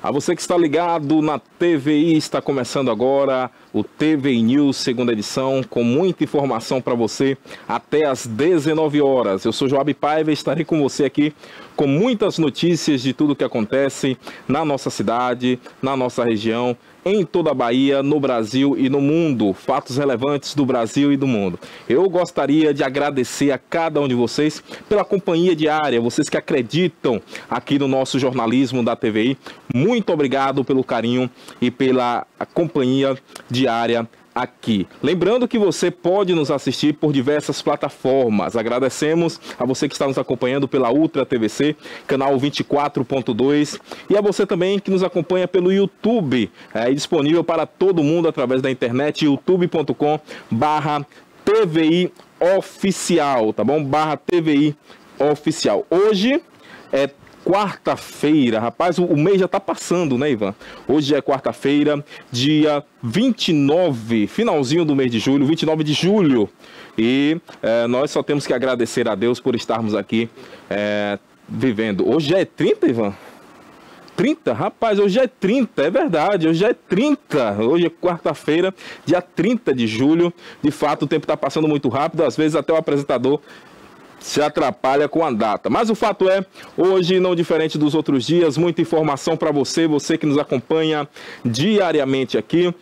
A você que está ligado na TVI, está começando agora o TVI News, segunda edição, com muita informação para você até às 19 horas. Eu sou Joab Paiva e estarei com você aqui com muitas notícias de tudo que acontece na nossa cidade, na nossa região, em toda a Bahia, no Brasil e no mundo. Fatos relevantes do Brasil e do mundo. Eu gostaria de agradecer a cada um de vocês pela companhia diária, vocês que acreditam aqui no nosso jornalismo da TVI. Muito obrigado pelo carinho e pela companhia diária aqui. Lembrando que você pode nos assistir por diversas plataformas. Agradecemos a você que está nos acompanhando pela Ultra TVC, canal 24.2, e a você também que nos acompanha pelo YouTube, disponível para todo mundo através da internet, youtube.com/TVI Oficial, tá bom? /TVI Oficial. Hoje é quarta-feira, rapaz, o mês já tá passando, né, Ivan? Hoje é quarta-feira, dia 29, finalzinho do mês de julho, 29 de julho. E nós só temos que agradecer a Deus por estarmos aqui vivendo. Hoje é 30, Ivan? 30? Rapaz, hoje é 30, é verdade, hoje é 30. Hoje é quarta-feira, dia 30 de julho. De fato, o tempo tá passando muito rápido, às vezes até o apresentador se atrapalha com a data. Mas o fato é, hoje, não diferente dos outros dias, muita informação para você, você que nos acompanha diariamente aqui.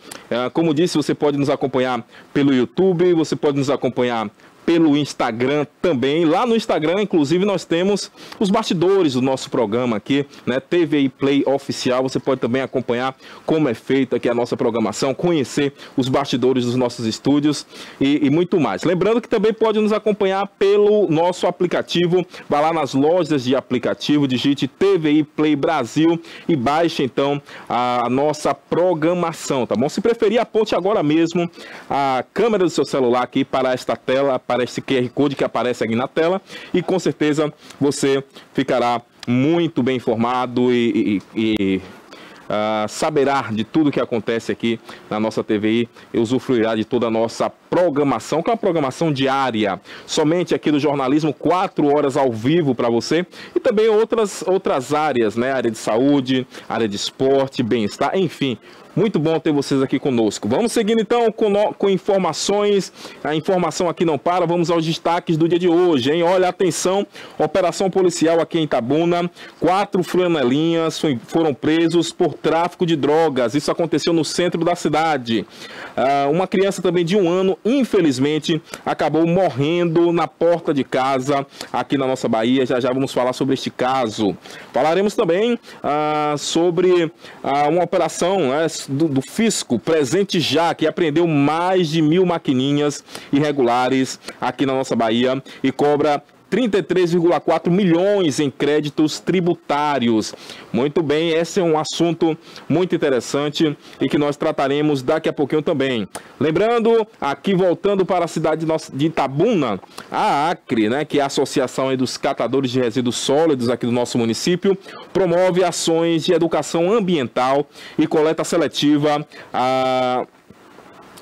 Como disse, você pode nos acompanhar pelo YouTube, você pode nos acompanhar pelo Instagram também. Lá no Instagram, inclusive, nós temos os bastidores do nosso programa aqui, né? TVI Play Oficial. Você pode também acompanhar como é feita aqui a nossa programação, conhecer os bastidores dos nossos estúdios e muito mais. Lembrando que também pode nos acompanhar pelo nosso aplicativo. Vá lá nas lojas de aplicativo, digite TVI Play Brasil e baixe então a nossa programação, tá bom? Se preferir, aponte agora mesmo a câmera do seu celular aqui para esta tela, para esse QR Code que aparece aqui na tela, e com certeza você ficará muito bem informado e saberá de tudo que acontece aqui na nossa TVI e usufruirá de toda a nossa programação, que é uma programação diária, somente aqui do jornalismo, 4 horas ao vivo para você, e também outras áreas, né? Área de saúde, área de esporte, bem-estar, enfim. Muito bom ter vocês aqui conosco. Vamos seguindo então com informações. A informação aqui não para. Vamos aos destaques do dia de hoje, hein? Olha, atenção, operação policial aqui em Itabuna. 4 flanelinhas foram presos por tráfico de drogas. Isso aconteceu no centro da cidade. Uma criança também de 1 ano, infelizmente, acabou morrendo na porta de casa aqui na nossa Bahia. Já já vamos falar sobre este caso. Falaremos também sobre uma operação, do Fisco, Presente Já, que apreendeu mais de 1.000 maquininhas irregulares aqui na nossa Bahia e cobra 33,4 milhões em créditos tributários. Muito bem, esse é um assunto muito interessante e que nós trataremos daqui a pouquinho também. Lembrando, aqui voltando para a cidade de Itabuna, a ACRE, né, que é a Associação dos Catadores de Resíduos Sólidos aqui do nosso município, promove ações de educação ambiental e coleta seletiva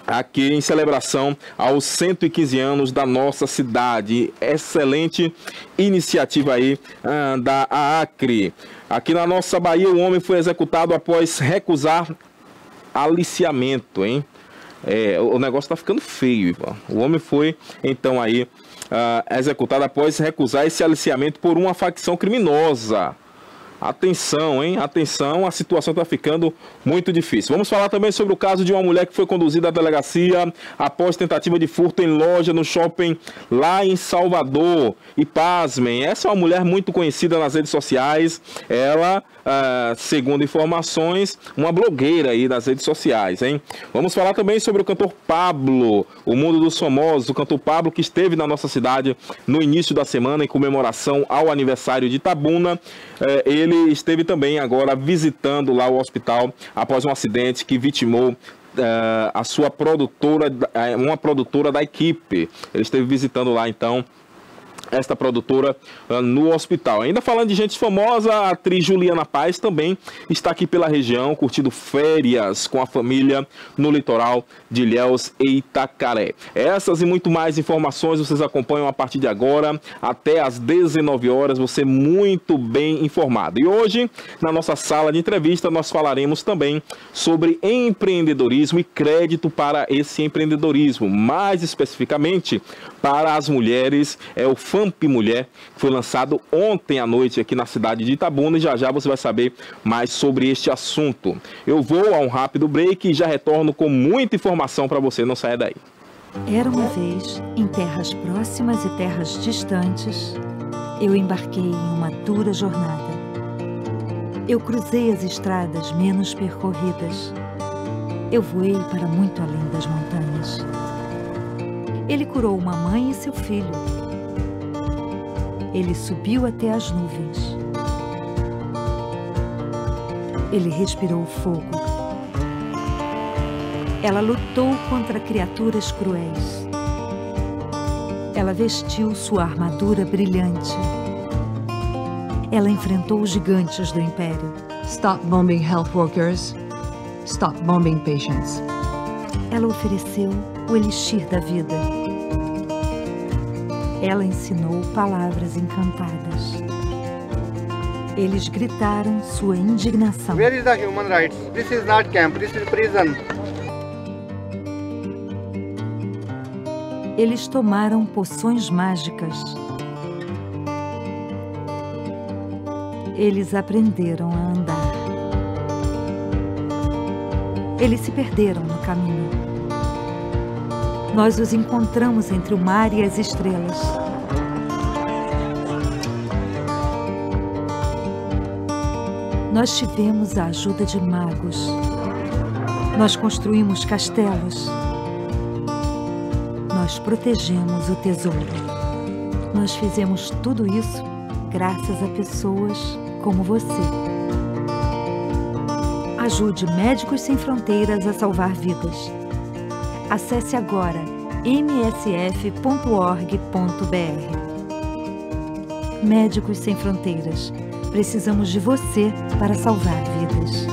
aqui em celebração aos 115 anos da nossa cidade. Excelente iniciativa aí da ACRE. Aqui na nossa Bahia, o homem foi executado após recusar aliciamento, hein? O negócio tá ficando feio, Ivan. O homem foi, então, aí executado após recusar esse aliciamento por uma facção criminosa. Atenção, hein? Atenção, a situação está ficando muito difícil. Vamos falar também sobre o caso de uma mulher que foi conduzida à delegacia após tentativa de furto em loja no shopping lá em Salvador. E pasmem, essa é uma mulher muito conhecida nas redes sociais. Ela, segundo informações, uma blogueira aí nas redes sociais, hein? Vamos falar também sobre o cantor Pablo, o mundo dos famosos. O cantor Pablo, que esteve na nossa cidade no início da semana em comemoração ao aniversário de Itabuna. Ele esteve também agora visitando lá o hospital após um acidente que vitimou a sua produtora, uma produtora da equipe. Ele esteve visitando lá então esta produtora no hospital. Ainda falando de gente famosa, a atriz Juliana Paz também está aqui pela região, curtindo férias com a família no litoral de Ilhéus e Itacaré. Essas e muito mais informações vocês acompanham a partir de agora, até às 19 horas, você muito bem informado. E hoje, na nossa sala de entrevista, nós falaremos também sobre empreendedorismo e crédito para esse empreendedorismo, mais especificamente para as mulheres, o FAMP Mulher, que foi lançado ontem à noite aqui na cidade de Itabuna, e já já você vai saber mais sobre este assunto. Eu vou a um rápido break e já retorno com muita informação para você, não saia daí. Era uma vez, em terras próximas e terras distantes, eu embarquei em uma dura jornada. Eu cruzei as estradas menos percorridas. Eu voei para muito além das montanhas. Ele curou uma mãe e seu filho. Ele subiu até as nuvens. Ele respirou fogo. Ela lutou contra criaturas cruéis. Ela vestiu sua armadura brilhante. Ela enfrentou os gigantes do Império. Stop bombing health workers. Stop bombing patients. Ela ofereceu o elixir da vida. Ela ensinou palavras encantadas. Eles gritaram sua indignação. Where is the human rights? This is not camp, this is prison. Eles tomaram poções mágicas. Eles aprenderam a andar. Eles se perderam no caminho. Nós os encontramos entre o mar e as estrelas. Nós tivemos a ajuda de magos. Nós construímos castelos. Nós protegemos o tesouro. Nós fizemos tudo isso graças a pessoas como você. Ajude Médicos Sem Fronteiras a salvar vidas. Acesse agora msf.org.br. Médicos Sem Fronteiras. Precisamos de você para salvar vidas.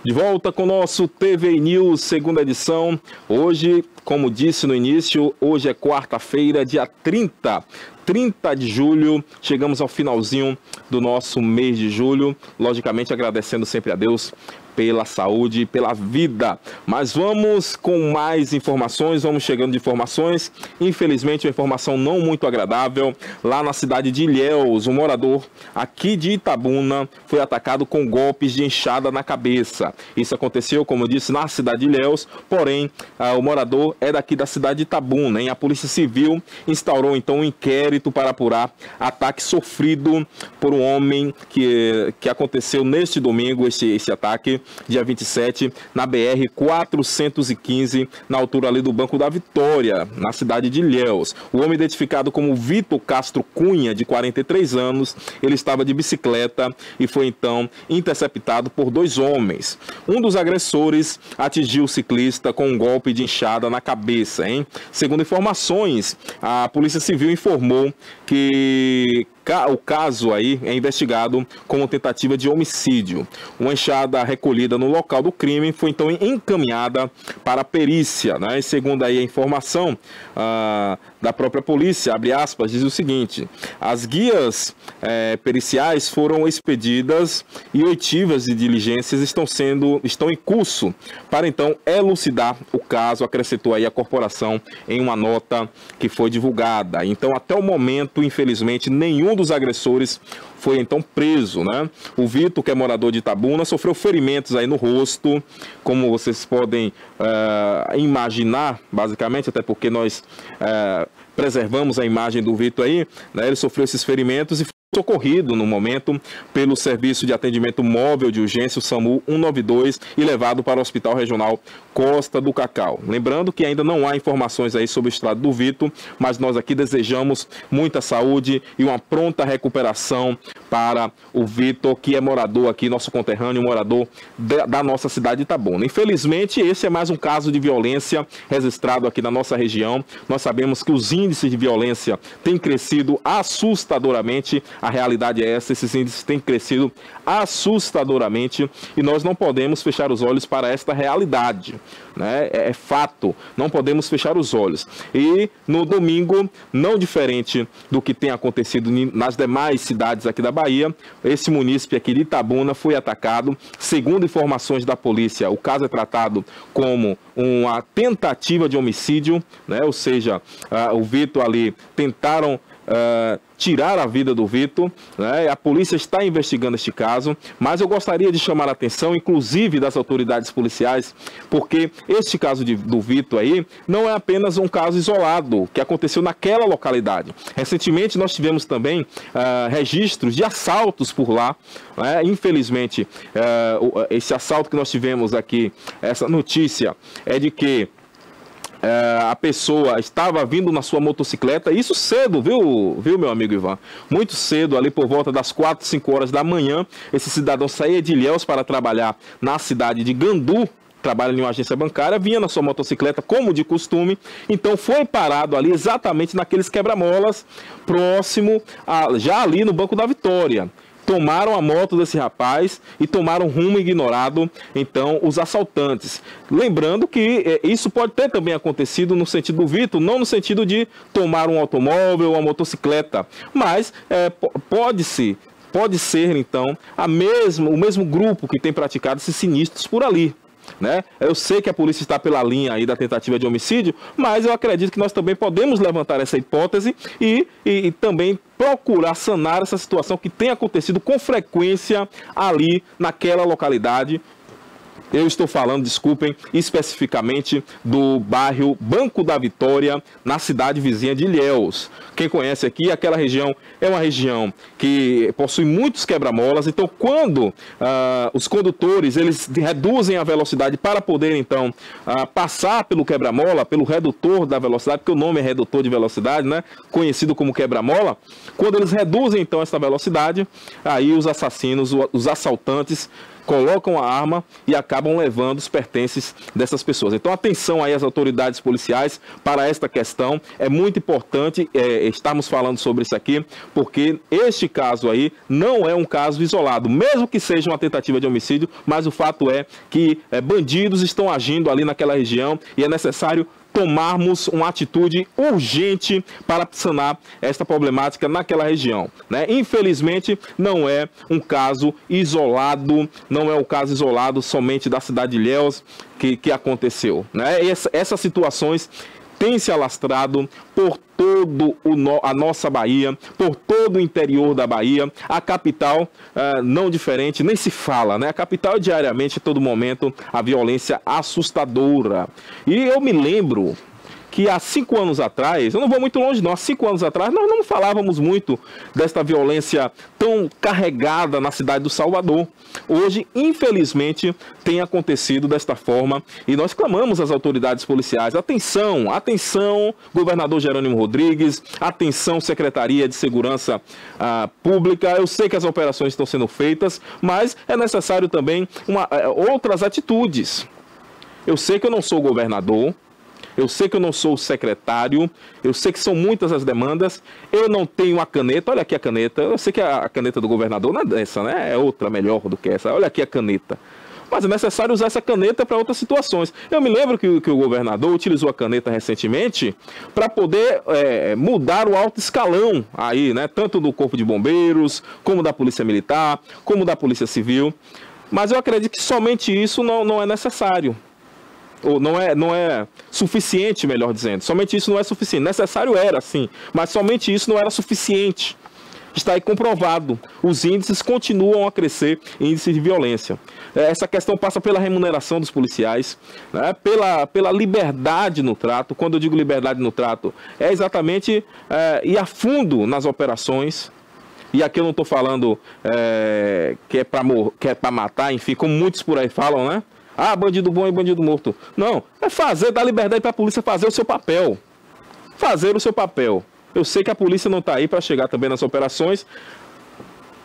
De volta com o nosso TV News, segunda edição. Hoje, como disse no início, hoje é quarta-feira, dia 30 de julho. Chegamos ao finalzinho do nosso mês de julho. Logicamente, agradecendo sempre a Deus pela saúde e pela vida. Mas vamos com mais informações, vamos chegando de informações. Infelizmente, uma informação não muito agradável. Lá na cidade de Ilhéus, um morador aqui de Itabuna foi atacado com golpes de enxada na cabeça. Isso aconteceu, como eu disse, na cidade de Ilhéus, porém, o morador é daqui da cidade de Itabuna, hein? A Polícia Civil instaurou então um inquérito para apurar ataque sofrido por um homem que aconteceu neste domingo, esse ataque, dia 27, na BR-415, na altura ali do Banco da Vitória, na cidade de Ilhéus. O homem identificado como Vitor Castro Cunha, de 43 anos, ele estava de bicicleta e foi então interceptado por dois homens. Um dos agressores atingiu o ciclista com um golpe de enxada na cabeça, hein? Segundo informações, a Polícia Civil informou que o caso aí é investigado como tentativa de homicídio. Uma enxada recolhida no local do crime foi então encaminhada para a perícia, né? E segundo aí a informação da própria polícia, abre aspas, diz o seguinte: as guias periciais foram expedidas e oitivas de diligências estão em curso para então elucidar o caso, acrescentou aí a corporação em uma nota que foi divulgada. Então, até o momento, infelizmente, nenhum dos agressores foi então preso, né? O Vitor, que é morador de Itabuna, sofreu ferimentos aí no rosto, como vocês podem imaginar, basicamente, até porque nós preservamos a imagem do Vitor aí, né? Ele sofreu esses ferimentos e foi socorrido no momento pelo Serviço de Atendimento Móvel de Urgência, o SAMU 192, e levado para o Hospital Regional Costa do Cacau. Lembrando que ainda não há informações aí sobre o estado do Vitor, mas nós aqui desejamos muita saúde e uma pronta recuperação para o Vitor, que é morador aqui, nosso conterrâneo, morador da nossa cidade de Itabuna. Infelizmente, esse é mais um caso de violência registrado aqui na nossa região. Nós sabemos que os índices de violência têm crescido assustadoramente. A realidade é essa, esses índices têm crescido assustadoramente e nós não podemos fechar os olhos para esta realidade, né? É fato, não podemos fechar os olhos. E no domingo, não diferente do que tem acontecido nas demais cidades aqui da Bahia, esse munícipe aqui de Itabuna foi atacado. Segundo informações da polícia, o caso é tratado como uma tentativa de homicídio, né? Ou seja, o Vitor ali tentaram tirar a vida do Vitor, né? A polícia está investigando este caso, mas eu gostaria de chamar a atenção, inclusive das autoridades policiais, porque este caso do Vitor aí não é apenas um caso isolado que aconteceu naquela localidade. Recentemente nós tivemos também registros de assaltos por lá, né? Infelizmente, esse assalto que nós tivemos aqui, essa notícia é de que a pessoa estava vindo na sua motocicleta, isso cedo, viu meu amigo Ivan? Muito cedo, ali por volta das 4, 5 horas da manhã, esse cidadão saía de Ilhéus para trabalhar na cidade de Gandu, trabalha em uma agência bancária, vinha na sua motocicleta como de costume, então foi parado ali exatamente naqueles quebra-molas, próximo, já ali no Banco da Vitória. Tomaram a moto desse rapaz e tomaram rumo ignorado, então, os assaltantes. Lembrando que isso pode ter também acontecido no sentido do Vitor, não no sentido de tomar um automóvel ou uma motocicleta, mas pode ser, então, o mesmo grupo que tem praticado esses sinistros por ali, né? Eu sei que a polícia está pela linha aí da tentativa de homicídio, mas eu acredito que nós também podemos levantar essa hipótese e também procurar sanar essa situação que tem acontecido com frequência ali naquela localidade. Eu estou falando, desculpem, especificamente do bairro Banco da Vitória, na cidade vizinha de Ilhéus. Quem conhece aqui, aquela região é uma região que possui muitos quebra-molas, então quando os condutores eles reduzem a velocidade para poder então passar pelo quebra-mola, pelo redutor da velocidade, porque o nome é redutor de velocidade, né? Conhecido como quebra-mola, quando eles reduzem então essa velocidade, aí os assassinos, os assaltantes, colocam a arma e acabam levando os pertences dessas pessoas. Então, atenção aí às autoridades policiais para esta questão. É muito importante estarmos falando sobre isso aqui, porque este caso aí não é um caso isolado, mesmo que seja uma tentativa de homicídio, mas o fato é que bandidos estão agindo ali naquela região e é necessário tomarmos uma atitude urgente para sanar esta problemática naquela região, né? Infelizmente, não é um caso isolado, não é um caso isolado somente da cidade de Ilhéus que aconteceu, né? Essas situações têm se alastrado por todo a nossa Bahia, por todo o interior da Bahia. A capital, não diferente, nem se fala, né? A capital diariamente, a todo momento, a violência assustadora. E eu me lembro que há 5 anos atrás, eu não vou muito longe não, há 5 anos atrás nós não falávamos muito desta violência tão carregada na cidade do Salvador. Hoje, infelizmente, tem acontecido desta forma e nós clamamos às autoridades policiais, atenção, atenção, governador Jerônimo Rodrigues, atenção, Secretaria de Segurança Pública. Eu sei que as operações estão sendo feitas, mas é necessário também outras atitudes. Eu sei que eu não sou governador, eu sei que eu não sou o secretário, eu sei que são muitas as demandas, eu não tenho a caneta, olha aqui a caneta, eu sei que a caneta do governador não é essa, né? É outra melhor do que essa, olha aqui a caneta. Mas é necessário usar essa caneta para outras situações. Eu me lembro que o governador utilizou a caneta recentemente para poder mudar o alto escalão aí, né? Tanto do Corpo de Bombeiros, como da Polícia Militar, como da Polícia Civil. Mas eu acredito que somente isso não é necessário. Ou não é suficiente, melhor dizendo. Somente isso não é suficiente. Necessário era, sim, mas somente isso não era suficiente. Está aí comprovado. Os índices continuam a crescer, índices de violência. Essa questão passa pela remuneração dos policiais, né? Pela liberdade no trato. Quando eu digo liberdade no trato, é exatamente ir a fundo nas operações. E aqui eu não estou falando que é para matar, enfim, como muitos por aí falam, né? Ah, bandido bom e bandido morto. Não, é dar liberdade para a polícia fazer o seu papel. Fazer o seu papel. Eu sei que a polícia não está aí para chegar também nas operações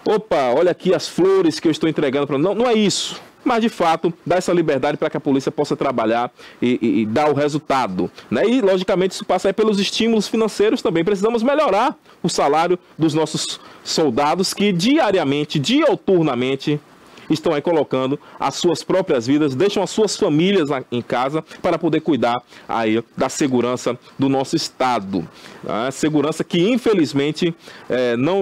opa, olha aqui as flores que eu estou entregando para... Não é isso. Mas, de fato, dá essa liberdade para que a polícia possa trabalhar e dar o resultado, né? E, logicamente, isso passa aí pelos estímulos financeiros também. Precisamos melhorar o salário dos nossos soldados que diariamente, dioturnamente, estão aí colocando as suas próprias vidas, deixam as suas famílias em casa para poder cuidar aí da segurança do nosso Estado. A segurança que, infelizmente,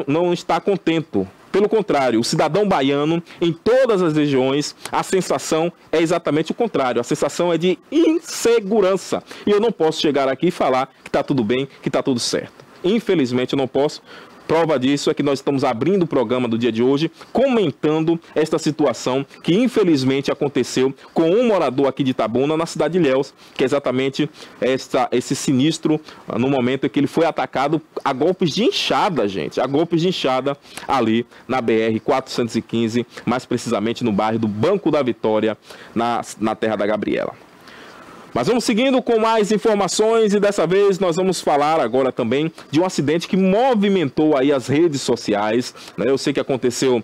não está contento. Pelo contrário, o cidadão baiano, em todas as regiões, a sensação é exatamente o contrário. A sensação é de insegurança. E eu não posso chegar aqui e falar que está tudo bem, que está tudo certo. Infelizmente, eu não posso. Prova disso é que nós estamos abrindo o programa do dia de hoje, comentando esta situação que infelizmente aconteceu com um morador aqui de Itabuna, na cidade de Ilhéus, que é exatamente esse sinistro no momento em que ele foi atacado a golpes de enxada, gente, a golpes de enxada ali na BR-415, mais precisamente no bairro do Banco da Vitória, na terra da Gabriela. Mas vamos seguindo com mais informações e dessa vez nós vamos falar agora também de um acidente que movimentou aí as redes sociais, né? Eu sei que aconteceu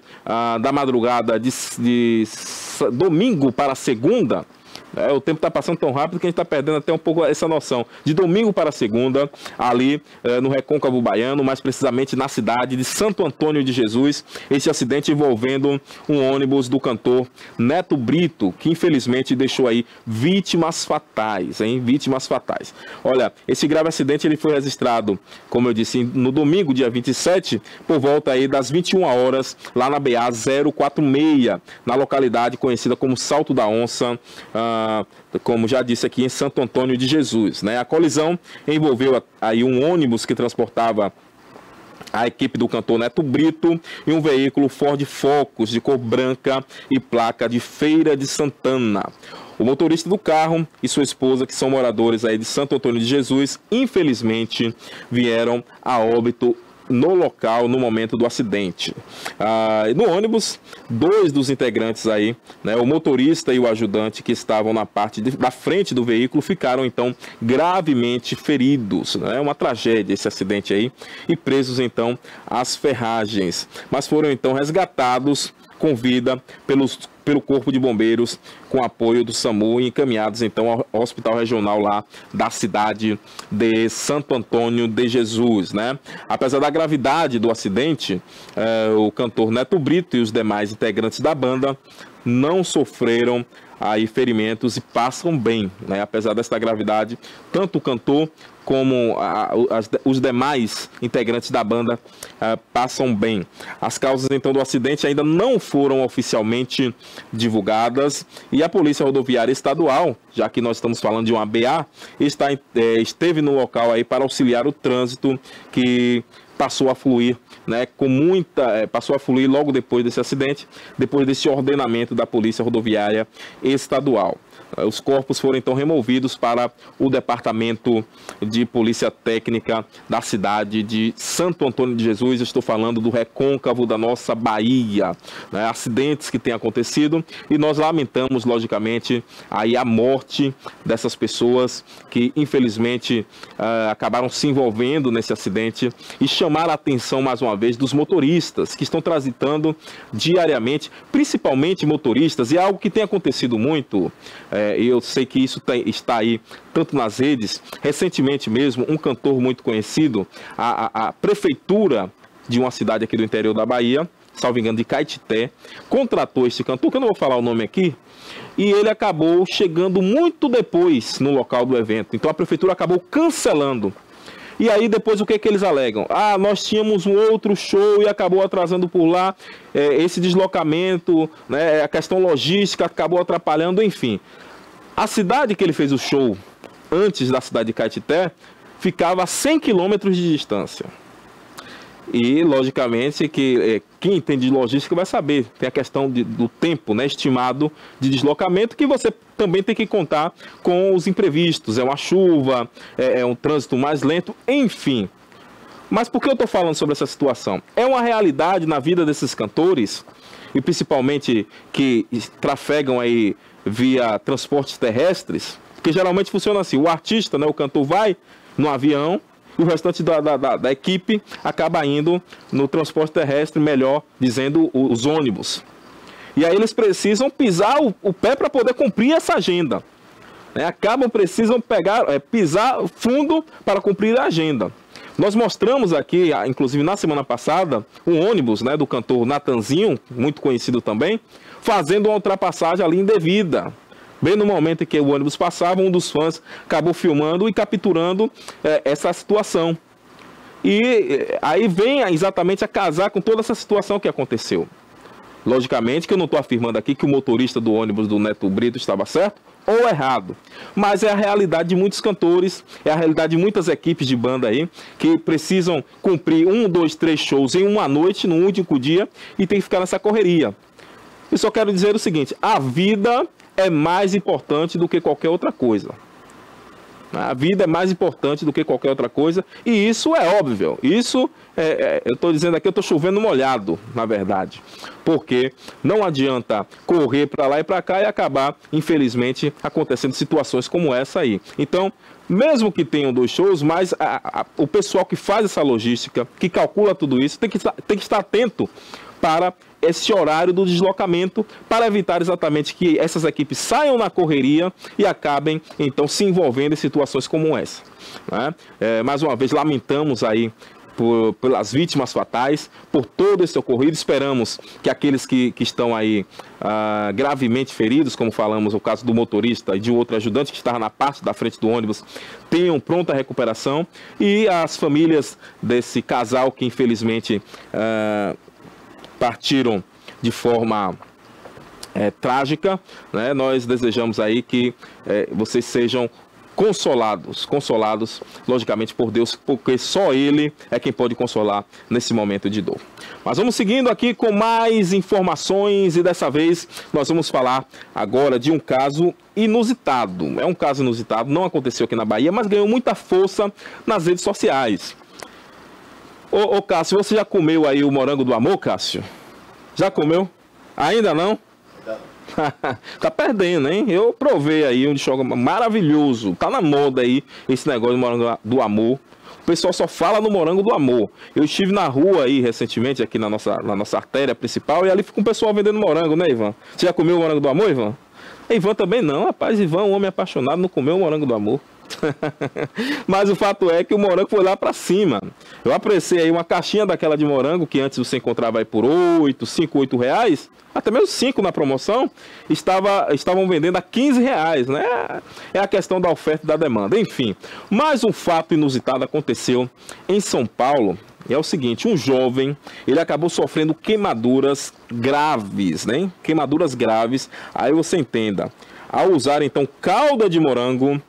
da madrugada de domingo para segunda. O tempo está passando tão rápido que a gente está perdendo até um pouco essa noção. De domingo para segunda, ali no Recôncavo Baiano, mais precisamente na cidade de Santo Antônio de Jesus, esse acidente envolvendo um ônibus do cantor Neto Brito, que infelizmente deixou aí vítimas fatais, hein? Vítimas fatais. Olha, esse grave acidente ele foi registrado, como eu disse, no domingo, dia 27, por volta aí das 21 horas, lá na BA 046, na localidade conhecida como Salto da Onça, como já disse aqui, em Santo Antônio de Jesus, né? A colisão envolveu aí um ônibus que transportava a equipe do cantor Neto Brito e um veículo Ford Focus de cor branca e placa de Feira de Santana. O motorista do carro e sua esposa, que são moradores aí de Santo Antônio de Jesus, infelizmente vieram a óbito no local, no momento do acidente. No ônibus, 2 dos integrantes aí, né, o motorista e o ajudante que estavam na parte da frente do veículo, ficaram então gravemente feridos, né? Uma tragédia esse acidente aí, e presos então às ferragens, mas foram então resgatados com vida pelo Corpo de Bombeiros, com apoio do SAMU, e encaminhados então ao Hospital Regional lá da cidade de Santo Antônio de Jesus, né? Apesar da gravidade do acidente, o cantor Neto Brito e os demais integrantes da banda não sofreram aí ferimentos e passam bem, né? Apesar dessa gravidade, tanto o cantor como os demais integrantes da banda passam bem. As causas então do acidente ainda não foram oficialmente divulgadas e a Polícia Rodoviária Estadual, já que nós estamos falando de uma BA, esteve no local aí para auxiliar o trânsito que passou a fluir, né, passou a fluir logo depois desse acidente, depois desse ordenamento da Polícia Rodoviária Estadual. Os corpos foram então removidos para o Departamento de Polícia Técnica da cidade de Santo Antônio de Jesus. Eu estou falando do recôncavo da nossa Bahia, né? Acidentes que têm acontecido e nós lamentamos, logicamente, aí a morte dessas pessoas que infelizmente acabaram se envolvendo nesse acidente, e chamar a atenção mais uma vez dos motoristas que estão transitando diariamente, principalmente motoristas, e é algo que tem acontecido muito. Eu sei que isso está aí tanto nas redes. Recentemente mesmo, um cantor muito conhecido, a prefeitura de uma cidade aqui do interior da Bahia, salvo engano de Caetité, contratou este cantor, que eu não vou falar o nome aqui, e ele acabou chegando muito depois no local do evento. Então a prefeitura acabou cancelando. E aí depois o que eles alegam? Nós tínhamos um outro show e acabou atrasando por lá, esse deslocamento, né, a questão logística acabou atrapalhando, enfim. A cidade que ele fez o show, antes da cidade de Caetité, ficava a 100 quilômetros de distância. E, logicamente, que quem entende de logística vai saber. Tem a questão do tempo, né, estimado de deslocamento, que você também tem que contar com os imprevistos. É uma chuva, é um trânsito mais lento, enfim. Mas por que eu estou falando sobre essa situação? É uma realidade na vida desses cantores, e principalmente que trafegam aí via transportes terrestres, porque geralmente funciona assim: o artista, né, o cantor vai no avião, e o restante da equipe acaba indo no transporte terrestre, melhor dizendo, os ônibus. E aí eles precisam pisar o pé para poder cumprir essa agenda. Precisam pisar fundo para cumprir a agenda. Nós mostramos aqui, inclusive na semana passada, um ônibus, né, do cantor Natanzinho, muito conhecido também, fazendo uma ultrapassagem ali indevida. Bem no momento em que o ônibus passava, um dos fãs acabou filmando e capturando essa situação. E aí vem exatamente a casar com toda essa situação que aconteceu. Logicamente que eu não estou afirmando aqui que o motorista do ônibus do Neto Brito estava certo ou errado, mas é a realidade de muitos cantores, é a realidade de muitas equipes de banda aí, que precisam cumprir 1, 2, 3 shows em uma noite, no único dia, e tem que ficar nessa correria. Eu só quero dizer o seguinte: a vida é mais importante do que qualquer outra coisa. A vida é mais importante do que qualquer outra coisa, e isso é óbvio. Isso, eu estou dizendo aqui, eu estou chovendo molhado, na verdade. Porque não adianta correr para lá e para cá e acabar, infelizmente, acontecendo situações como essa aí. Então, mesmo que tenham 2 shows, mas o pessoal que faz essa logística, que calcula tudo isso, tem que estar atento para esse horário do deslocamento, para evitar exatamente que essas equipes saiam na correria e acabem, então, se envolvendo em situações como essa, né? Mais uma vez, lamentamos aí pelas vítimas fatais, por todo esse ocorrido. Esperamos que aqueles que estão aí gravemente feridos, como falamos no caso do motorista e de outro ajudante que estava na parte da frente do ônibus, tenham pronta recuperação, e as famílias desse casal que infelizmente partiram de forma trágica, né? Nós desejamos aí que vocês sejam consolados, logicamente, por Deus, porque só Ele é quem pode consolar nesse momento de dor. Mas vamos seguindo aqui com mais informações, e dessa vez nós vamos falar agora de um caso inusitado. É um caso inusitado, não aconteceu aqui na Bahia, mas ganhou muita força nas redes sociais. Ô Cássio, você já comeu aí o morango do amor, Cássio? Já comeu? Ainda não? Tá perdendo, hein? Eu provei aí um de chocolate maravilhoso. Tá na moda aí esse negócio do morango do amor. O pessoal só fala no morango do amor. Eu estive na rua aí recentemente, aqui na nossa artéria principal, e ali fica um pessoal vendendo morango, né, Ivan? Você já comeu o morango do amor, Ivan? Ivan também não, rapaz. Ivan, um homem apaixonado, não comeu o morango do amor. Mas o fato é que o morango foi lá pra cima. Eu apreciei aí uma caixinha daquela de morango, que antes você encontrava aí por 8 reais, até mesmo 5 na promoção, estavam vendendo a 15 reais, né? É a questão da oferta e da demanda. Enfim, mais um fato inusitado aconteceu em São Paulo. É o seguinte: um jovem, ele acabou sofrendo queimaduras graves, né? Queimaduras graves. Aí você entenda, ao usar então calda de morango,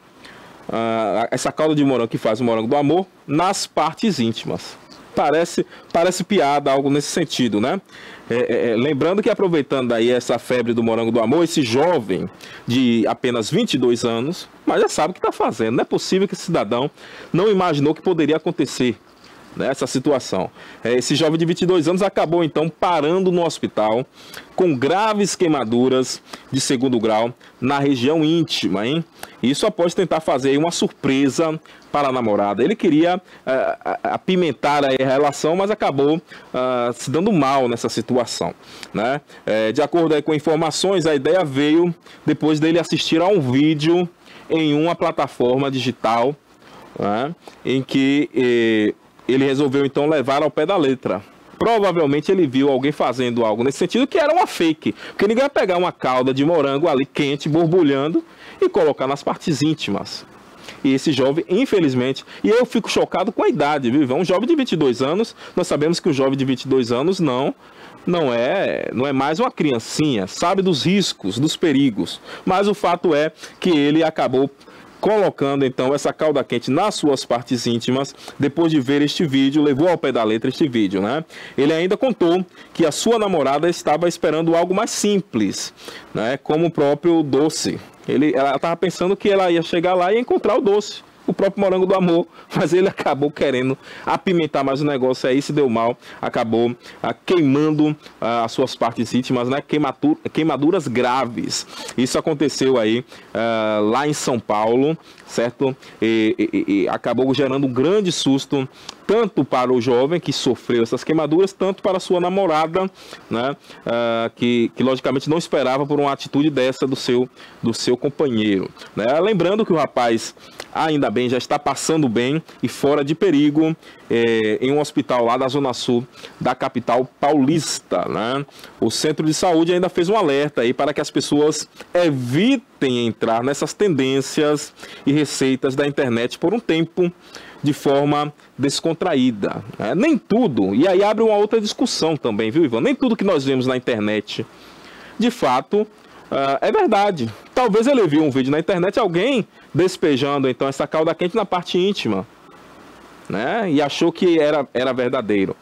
essa calda de morango que faz o morango do amor, nas partes íntimas. Parece piada, algo nesse sentido, né? Lembrando que, aproveitando aí essa febre do morango do amor, esse jovem de apenas 22 anos, mas já sabe o que está fazendo. Não é possível que esse cidadão não imaginou que poderia acontecer, né, essa situação. Esse jovem de 22 anos acabou então parando no hospital com graves queimaduras de 2º grau na região íntima, hein? Isso após tentar fazer uma surpresa para a namorada. Ele queria apimentar a relação, mas acabou se dando mal nessa situação, né? De acordo aí com informações, a ideia veio depois dele assistir a um vídeo em uma plataforma digital, né, em que ele resolveu então levar ao pé da letra. Provavelmente ele viu alguém fazendo algo nesse sentido, que era uma fake. Porque ninguém vai pegar uma calda de morango ali quente, borbulhando, e colocar nas partes íntimas. E esse jovem, infelizmente, e eu fico chocado com a idade, viu? Um jovem de 22 anos, nós sabemos que um jovem de 22 anos não é mais uma criancinha, sabe dos riscos, dos perigos. Mas o fato é que ele acabou colocando então essa calda quente nas suas partes íntimas, depois de ver este vídeo, levou ao pé da letra este vídeo, né? Ele ainda contou que a sua namorada estava esperando algo mais simples, né? Como o próprio doce. Ela estava pensando que ela ia chegar lá e encontrar o o próprio morango do amor, mas ele acabou querendo apimentar mais o negócio aí, se deu mal, acabou queimando as suas partes íntimas, né? Queimaduras graves. Isso aconteceu aí lá em São Paulo, certo? E acabou gerando um grande susto, tanto para o jovem que sofreu essas queimaduras, tanto para a sua namorada, né? Que logicamente não esperava por uma atitude dessa do seu companheiro, né? Lembrando que o rapaz, ainda bem, já está passando bem e fora de perigo em um hospital lá da Zona Sul da capital paulista, né? O Centro de Saúde ainda fez um alerta aí para que as pessoas evitem entrar nessas tendências e receitas da internet por um tempo, de forma descontraída. Nem tudo, e aí abre uma outra discussão também, viu, Ivan? Nem tudo que nós vemos na internet, de fato, é verdade. Talvez ele viu um vídeo na internet, alguém despejando então essa calda quente na parte íntima, né? E achou que era verdadeiro.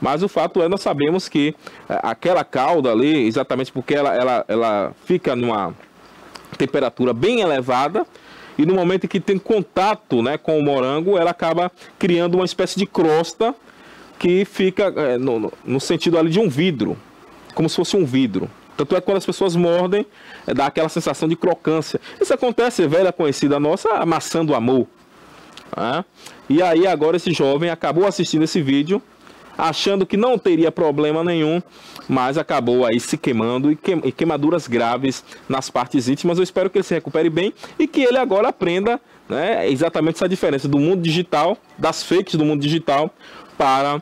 Mas o fato é, nós sabemos que aquela calda ali, exatamente porque ela fica numa temperatura bem elevada, e no momento em que tem contato, né, com o morango, ela acaba criando uma espécie de crosta que fica no sentido ali de um vidro, como se fosse um vidro. Tanto é que quando as pessoas mordem, dá aquela sensação de crocância. Isso acontece, velha conhecida nossa, a maçã do amor. E aí agora esse jovem acabou assistindo esse vídeo, achando que não teria problema nenhum, mas acabou aí se queimando e queimaduras graves nas partes íntimas. Eu espero que ele se recupere bem e que ele agora aprenda, né, exatamente essa diferença do mundo digital, das fakes do mundo digital, para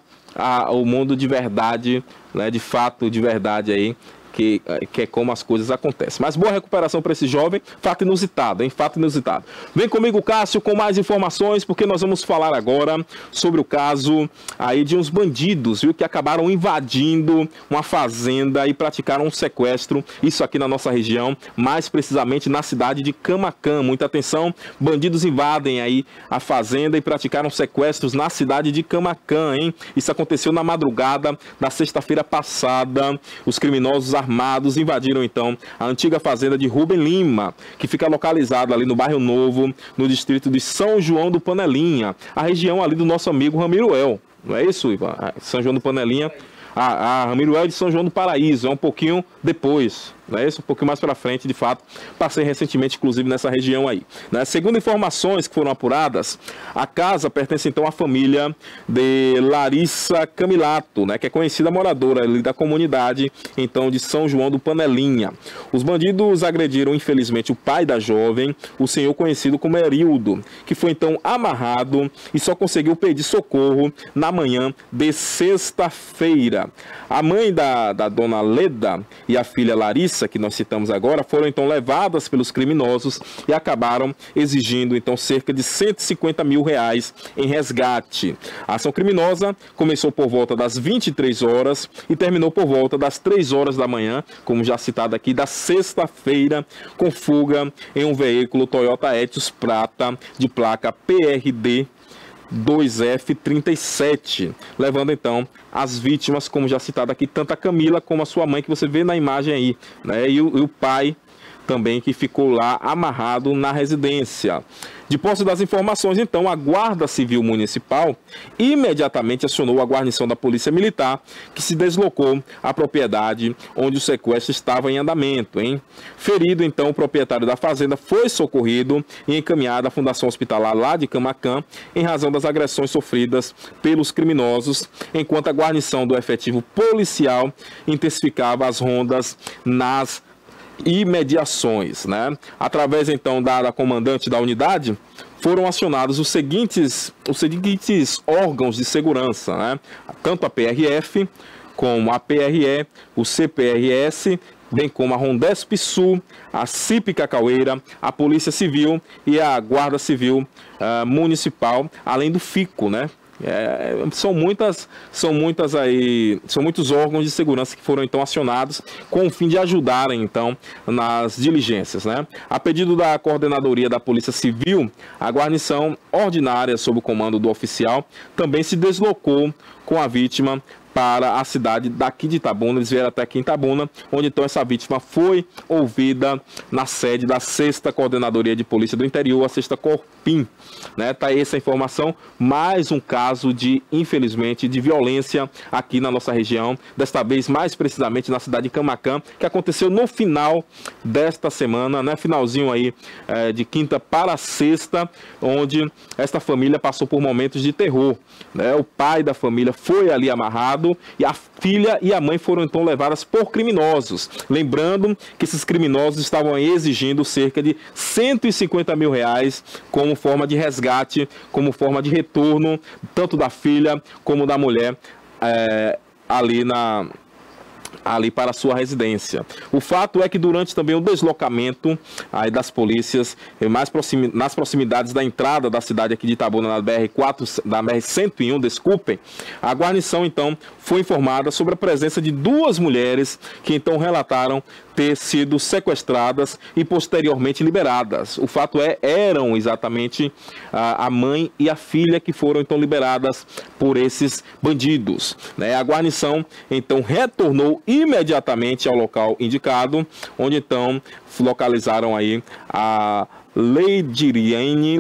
o mundo de verdade, né, de fato, de verdade aí, que é como as coisas acontecem. Mas boa recuperação para esse jovem. Fato inusitado, hein? Fato inusitado. Vem comigo, Cássio, com mais informações, porque nós vamos falar agora sobre o caso aí de uns bandidos, viu, que acabaram invadindo uma fazenda e praticaram um sequestro. Isso aqui na nossa região, mais precisamente na cidade de Camaquã. Muita atenção, bandidos invadem aí a fazenda e praticaram sequestros na cidade de Camaquã, hein? Isso aconteceu na madrugada da sexta-feira passada. Os criminosos armados invadiram então a antiga fazenda de Rubem Lima, que fica localizada ali no bairro Novo, no distrito de São João do Panelinha, a região ali do nosso amigo Ramiruel. Não é isso, Ivan? São João do Panelinha, Ramiruel de São João do Paraíso, é um pouquinho depois, não é isso? Um pouquinho mais para frente, de fato. Passei recentemente, inclusive, nessa região aí, né? Segundo informações que foram apuradas, a casa pertence então à família de Larissa Camilato, né, que é conhecida moradora ali da comunidade então de São João do Panelinha. Os bandidos agrediram, infelizmente, o pai da jovem, o senhor conhecido como Erildo, que foi então amarrado e só conseguiu pedir socorro na manhã de sexta-feira. A mãe da dona Leda e a filha Larissa, que nós citamos agora, foram então levadas pelos criminosos e acabaram exigindo então cerca de R$150 mil em resgate. A ação criminosa começou por volta das 23 horas e terminou por volta das 3 horas da manhã, como já citado aqui, da sexta-feira, com fuga em um veículo Toyota Etios prata de placa PRD 2F37, levando então as vítimas, como já citado aqui, tanto a Camila como a sua mãe, que você vê na imagem aí, né? E o pai também, que ficou lá amarrado na residência. De posse das informações, então, a Guarda Civil Municipal imediatamente acionou a guarnição da Polícia Militar, que se deslocou à propriedade onde o sequestro estava em andamento, hein? Ferido, então, o proprietário da fazenda foi socorrido e encaminhado à Fundação Hospitalar lá de Camaquã, em razão das agressões sofridas pelos criminosos, enquanto a guarnição do efetivo policial intensificava as rondas nas imediações, né? Através então da comandante da unidade, foram acionados os seguintes órgãos de segurança, né? Tanto a PRF como a PRE, o CPRS, bem como a Rondesp Sul, a CIP Cacaueira, a Polícia Civil e a Guarda Civil Municipal, além do FICO, né? São muitos órgãos de segurança que foram então acionados com o fim de ajudarem então nas diligências, né? A pedido da Coordenadoria da Polícia Civil, a guarnição ordinária sob o comando do oficial também se deslocou com a vítima para a cidade daqui de Itabuna. Eles vieram até aqui em Itabuna, onde então essa vítima foi ouvida na sede da 6ª Coordenadoria de Polícia do Interior, a 6ª Corpim. Né? Tá aí essa informação, mais um caso de, infelizmente, de violência aqui na nossa região, desta vez mais precisamente na cidade de Camaquã, que aconteceu no final desta semana, né? Finalzinho aí de quinta para sexta, onde esta família passou por momentos de terror, né? O pai da família foi ali amarrado e a filha e a mãe foram então levadas por criminosos. Lembrando que esses criminosos estavam exigindo cerca de R$150 mil como forma de resgate, como forma de retorno, tanto da filha como da mulher ali para a sua residência. O fato é que durante também o deslocamento aí das polícias, nas proximidades da entrada da cidade aqui de Itabuna, na BR-101, desculpem, a guarnição então foi informada sobre a presença de duas mulheres que então relataram ter sido sequestradas e posteriormente liberadas. O fato eram exatamente a mãe e a filha que foram então liberadas por esses bandidos, né? A guarnição então retornou imediatamente ao local indicado, onde então localizaram aí a Leidirene,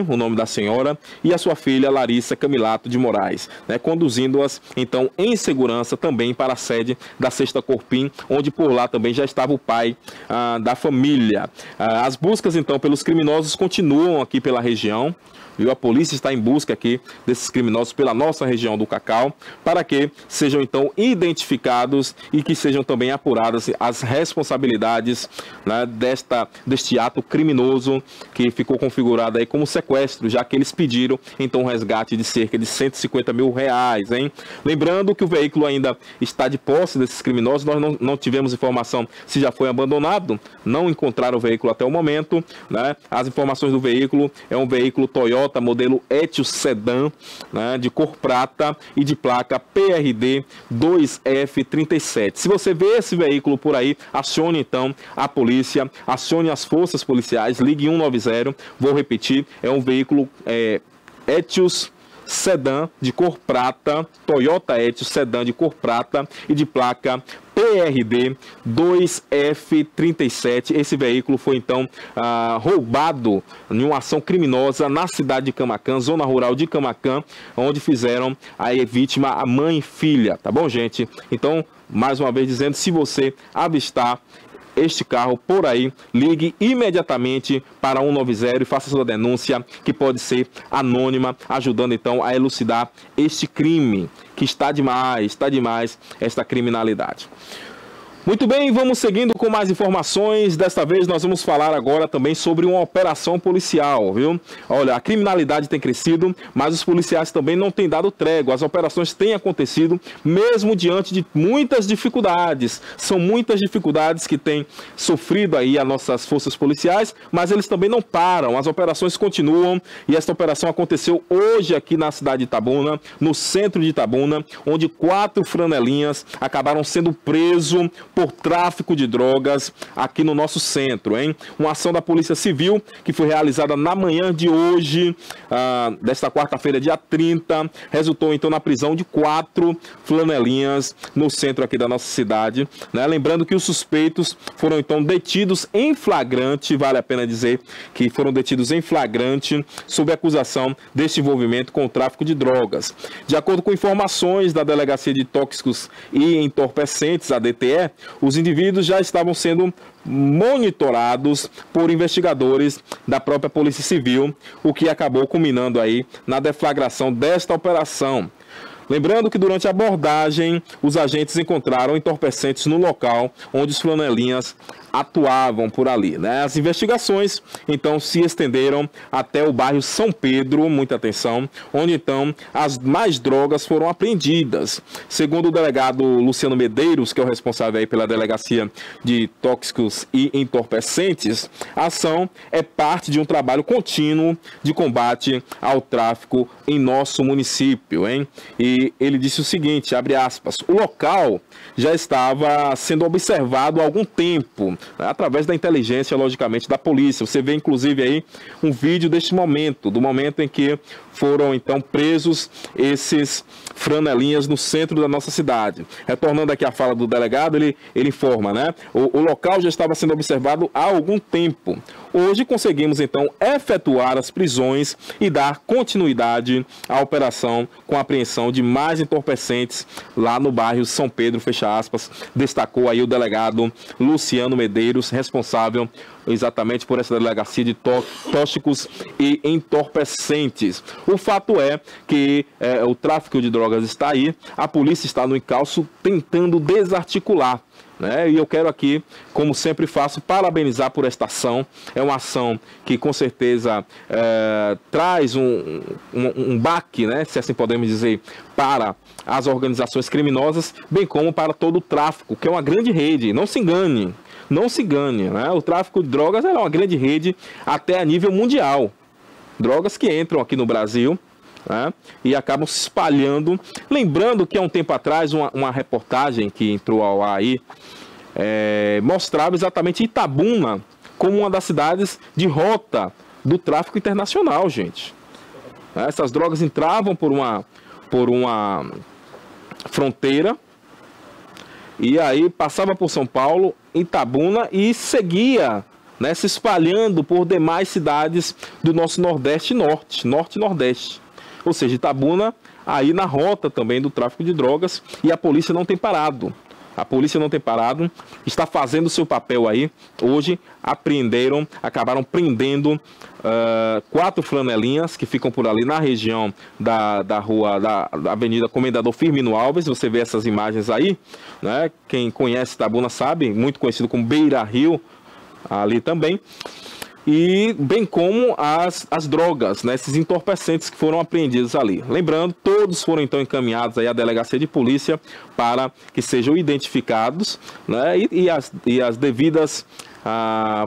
o nome da senhora, e a sua filha Larissa Camilato de Moraes, né, conduzindo-as então em segurança também para a sede da 6ª Corpim, onde por lá também já estava o pai da família. As buscas então pelos criminosos continuam aqui pela região. A polícia está em busca aqui desses criminosos pela nossa região do Cacau, para que sejam então identificados e que sejam também apuradas as responsabilidades, né, deste ato criminoso que ficou configurado aí como sequestro, já que eles pediram então um resgate de cerca de R$150 mil, hein? Lembrando que o veículo ainda está de posse desses criminosos, nós não tivemos informação se já foi abandonado, não encontraram o veículo até o momento, né? As informações do veículo é um veículo Toyota modelo Etios Sedan, né, de cor prata e de placa PRD 2F37. Se você vê esse veículo por aí, acione então a polícia, acione as forças policiais, ligue 190, vou repetir, é um veículo Etios Sedan de cor prata, Toyota Etios Sedan de cor prata e de placa PRD 2F37. Esse veículo foi então roubado em uma ação criminosa na cidade de Camaquã, zona rural de Camaquã, onde fizeram a vítima a mãe e filha, tá bom, gente? Então, mais uma vez dizendo, se você avistar este carro por aí, ligue imediatamente para 190 e faça sua denúncia, que pode ser anônima, ajudando então a elucidar este crime, que está demais esta criminalidade. Muito bem, vamos seguindo com mais informações. Desta vez nós vamos falar agora também sobre uma operação policial, viu? Olha, a criminalidade tem crescido, mas os policiais também não têm dado trégua. As operações têm acontecido mesmo diante de muitas dificuldades. São muitas dificuldades que têm sofrido aí as nossas forças policiais, mas eles também não param. As operações continuam e esta operação aconteceu hoje aqui na cidade de Itabuna, no centro de Itabuna, onde 4 flanelinhas acabaram sendo presos por tráfico de drogas aqui no nosso centro, hein? Uma ação da Polícia Civil que foi realizada na manhã de hoje, desta quarta-feira, dia 30, resultou então na prisão de 4 flanelinhas no centro aqui da nossa cidade, né? Lembrando que os suspeitos foram então detidos em flagrante, vale a pena dizer que foram detidos em flagrante sob acusação deste envolvimento com o tráfico de drogas. De acordo com informações da Delegacia de Tóxicos e Entorpecentes, a DTE, os indivíduos já estavam sendo monitorados por investigadores da própria Polícia Civil, o que acabou culminando aí na deflagração desta operação. Lembrando que durante a abordagem, os agentes encontraram entorpecentes no local onde os flanelinhas atuavam por ali, né? As investigações, então, se estenderam até o bairro São Pedro, muita atenção, onde, então, as mais drogas foram apreendidas. Segundo o delegado Luciano Medeiros, que é o responsável aí pela Delegacia de Tóxicos e Entorpecentes, a ação é parte de um trabalho contínuo de combate ao tráfico em nosso município, hein? E e ele disse o seguinte, abre aspas, o local já estava sendo observado há algum tempo, né, através da inteligência, logicamente, da polícia. Você vê, inclusive, aí um vídeo deste momento, do momento em que foram, então, presos esses franelinhas no centro da nossa cidade. Retornando aqui à fala do delegado, ele informa, né, o local já estava sendo observado há algum tempo. Hoje conseguimos, então, efetuar as prisões e dar continuidade à operação com a apreensão de mais entorpecentes lá no bairro São Pedro, fecha aspas, destacou aí o delegado Luciano Medeiros, responsável exatamente por essa delegacia de tóxicos e entorpecentes. O fato é que o tráfico de drogas está aí, a polícia está no encalço tentando desarticular. Né? E eu quero aqui, como sempre faço, parabenizar por esta ação. É uma ação que com certeza traz um baque, né? Se assim podemos dizer, para as organizações criminosas, bem como para todo o tráfico, que é uma grande rede. Não se engane, não se engane, né? O tráfico de drogas é uma grande rede até a nível mundial. Drogas que entram aqui no Brasil, né, e acabam se espalhando. Lembrando que há um tempo atrás, uma reportagem que entrou ao ar aí, mostrava exatamente Itabuna como uma das cidades de rota do tráfico internacional, gente. Essas drogas entravam por uma fronteira, e aí passava por São Paulo, Itabuna, e seguia, né, se espalhando por demais cidades do nosso Nordeste e Norte e Nordeste. Ou seja, Itabuna aí na rota também do tráfico de drogas, e a polícia não tem parado. A polícia não tem parado, está fazendo o seu papel aí. Hoje acabaram prendendo 4 flanelinhas que ficam por ali na região da Avenida Comendador Firmino Alves. Você vê essas imagens aí, né? Quem conhece Itabuna sabe, muito conhecido como Beira Rio, ali também. E bem como as drogas, né, esses entorpecentes que foram apreendidos ali. Lembrando, todos foram então encaminhados aí à delegacia de polícia para que sejam identificados, né, e as devidas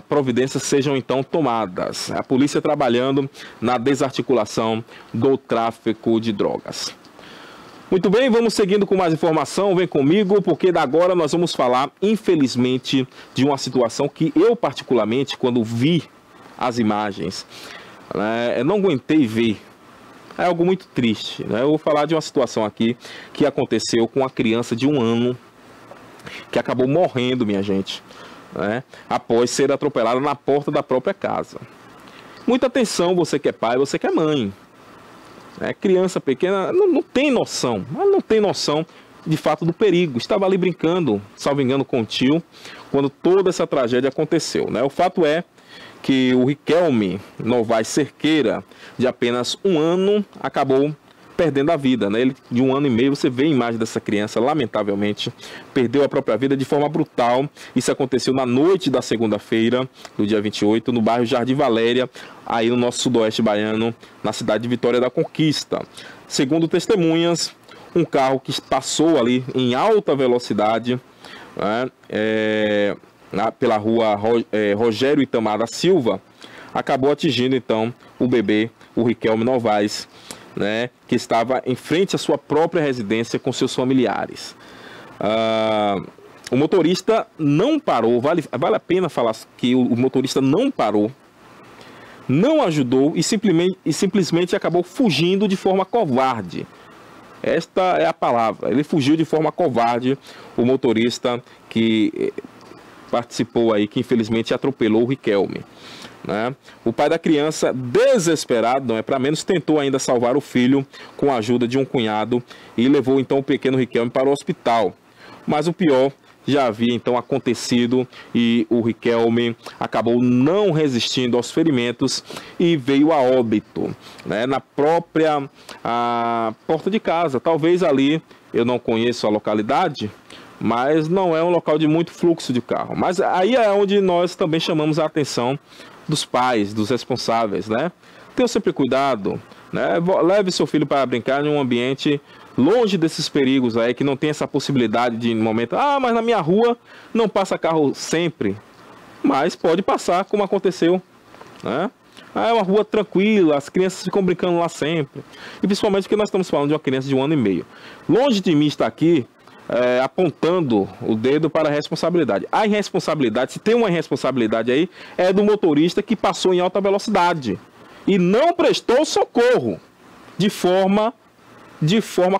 providências sejam então tomadas. A polícia trabalhando na desarticulação do tráfico de drogas. Muito bem, vamos seguindo com mais informação, vem comigo, porque da agora nós vamos falar, infelizmente, de uma situação que eu particularmente, quando vi as imagens, eu não aguentei ver. É algo muito triste, né? Eu vou falar de uma situação aqui que aconteceu com uma criança de 1 ano que acabou morrendo, minha gente, né, após ser atropelada na porta da própria casa. Muita atenção, você que é pai, você que é mãe. Criança pequena não tem noção, mas não tem noção de fato do perigo. Estava ali brincando, salvo engano, com o tio, quando toda essa tragédia aconteceu, né? O fato é que o Riquelme Novaes Cerqueira, de apenas 1 ano, acabou perdendo a vida, né? Ele, de 1 ano e meio, você vê a imagem dessa criança, lamentavelmente, perdeu a própria vida de forma brutal. Isso aconteceu na noite da segunda-feira, do dia 28, no bairro Jardim Valéria, aí no nosso sudoeste baiano, na cidade de Vitória da Conquista. Segundo testemunhas, um carro que passou ali em alta velocidade, né, pela rua Rogério Itamar da Silva, acabou atingindo então o bebê, o Riquelme Novaes, né, que estava em frente à sua própria residência com seus familiares. O motorista não parou, vale a pena falar que o motorista não parou, não ajudou e simplesmente acabou fugindo de forma covarde. Esta é a palavra, ele fugiu de forma covarde, o motorista que participou aí, que infelizmente atropelou o Riquelme, né? O pai da criança, desesperado, não é para menos, tentou ainda salvar o filho com a ajuda de um cunhado e levou então o pequeno Riquelme para o hospital. Mas o pior já havia então acontecido e o Riquelme acabou não resistindo aos ferimentos e veio a óbito, né, na própria porta de casa. Talvez ali, eu não conheço a localidade, mas não é um local de muito fluxo de carro. Mas aí é onde nós também chamamos a atenção dos pais, dos responsáveis, né? Tenham sempre cuidado, né? Leve seu filho para brincar em um ambiente longe desses perigos aí, que não tem essa possibilidade de momento, mas na minha rua não passa carro sempre. Mas pode passar, como aconteceu, né? É uma rua tranquila, as crianças ficam brincando lá sempre. E principalmente porque nós estamos falando de uma criança de 1 ano e meio. Longe de mim estar aqui apontando o dedo para a responsabilidade. A irresponsabilidade, se tem uma irresponsabilidade aí, é do motorista que passou em alta velocidade e não prestou socorro de forma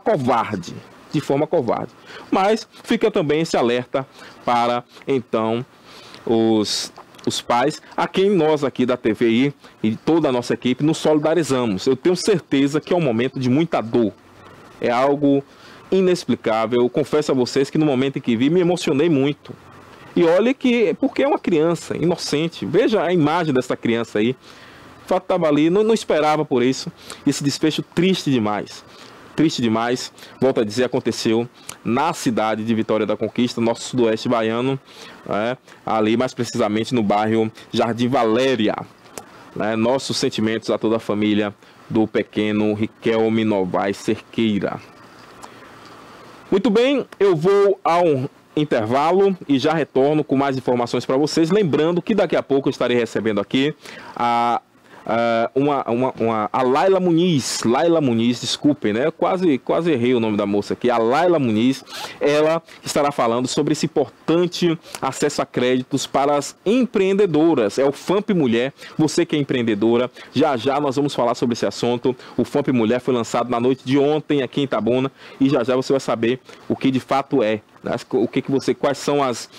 covarde. De forma covarde. Mas fica também esse alerta para, então, os pais, a quem nós aqui da TVI e toda a nossa equipe nos solidarizamos. Eu tenho certeza que é um momento de muita dor. É algo inexplicável. Eu confesso a vocês que no momento em que vi, me emocionei muito. E olha que, porque é uma criança inocente. Veja a imagem dessa criança aí. O fato estava ali, não esperava por isso. Esse desfecho triste demais. Triste demais. Volto a dizer, aconteceu na cidade de Vitória da Conquista, nosso sudoeste baiano, ali mais precisamente no bairro Jardim Valéria. Nossos sentimentos a toda a família do pequeno Riquelme Novaes Cerqueira. Muito bem, eu vou ao intervalo e já retorno com mais informações para vocês. Lembrando que daqui a pouco eu estarei recebendo aqui a Laila Muniz, desculpem, né? Eu quase errei o nome da moça aqui. A Laila Muniz, ela estará falando sobre esse importante acesso a créditos para as empreendedoras. É o FAMP Mulher. Você que é empreendedora, já nós vamos falar sobre esse assunto. O FAMP Mulher foi lançado na noite de ontem aqui em Itabuna e já você vai saber o que de fato é. Quais são as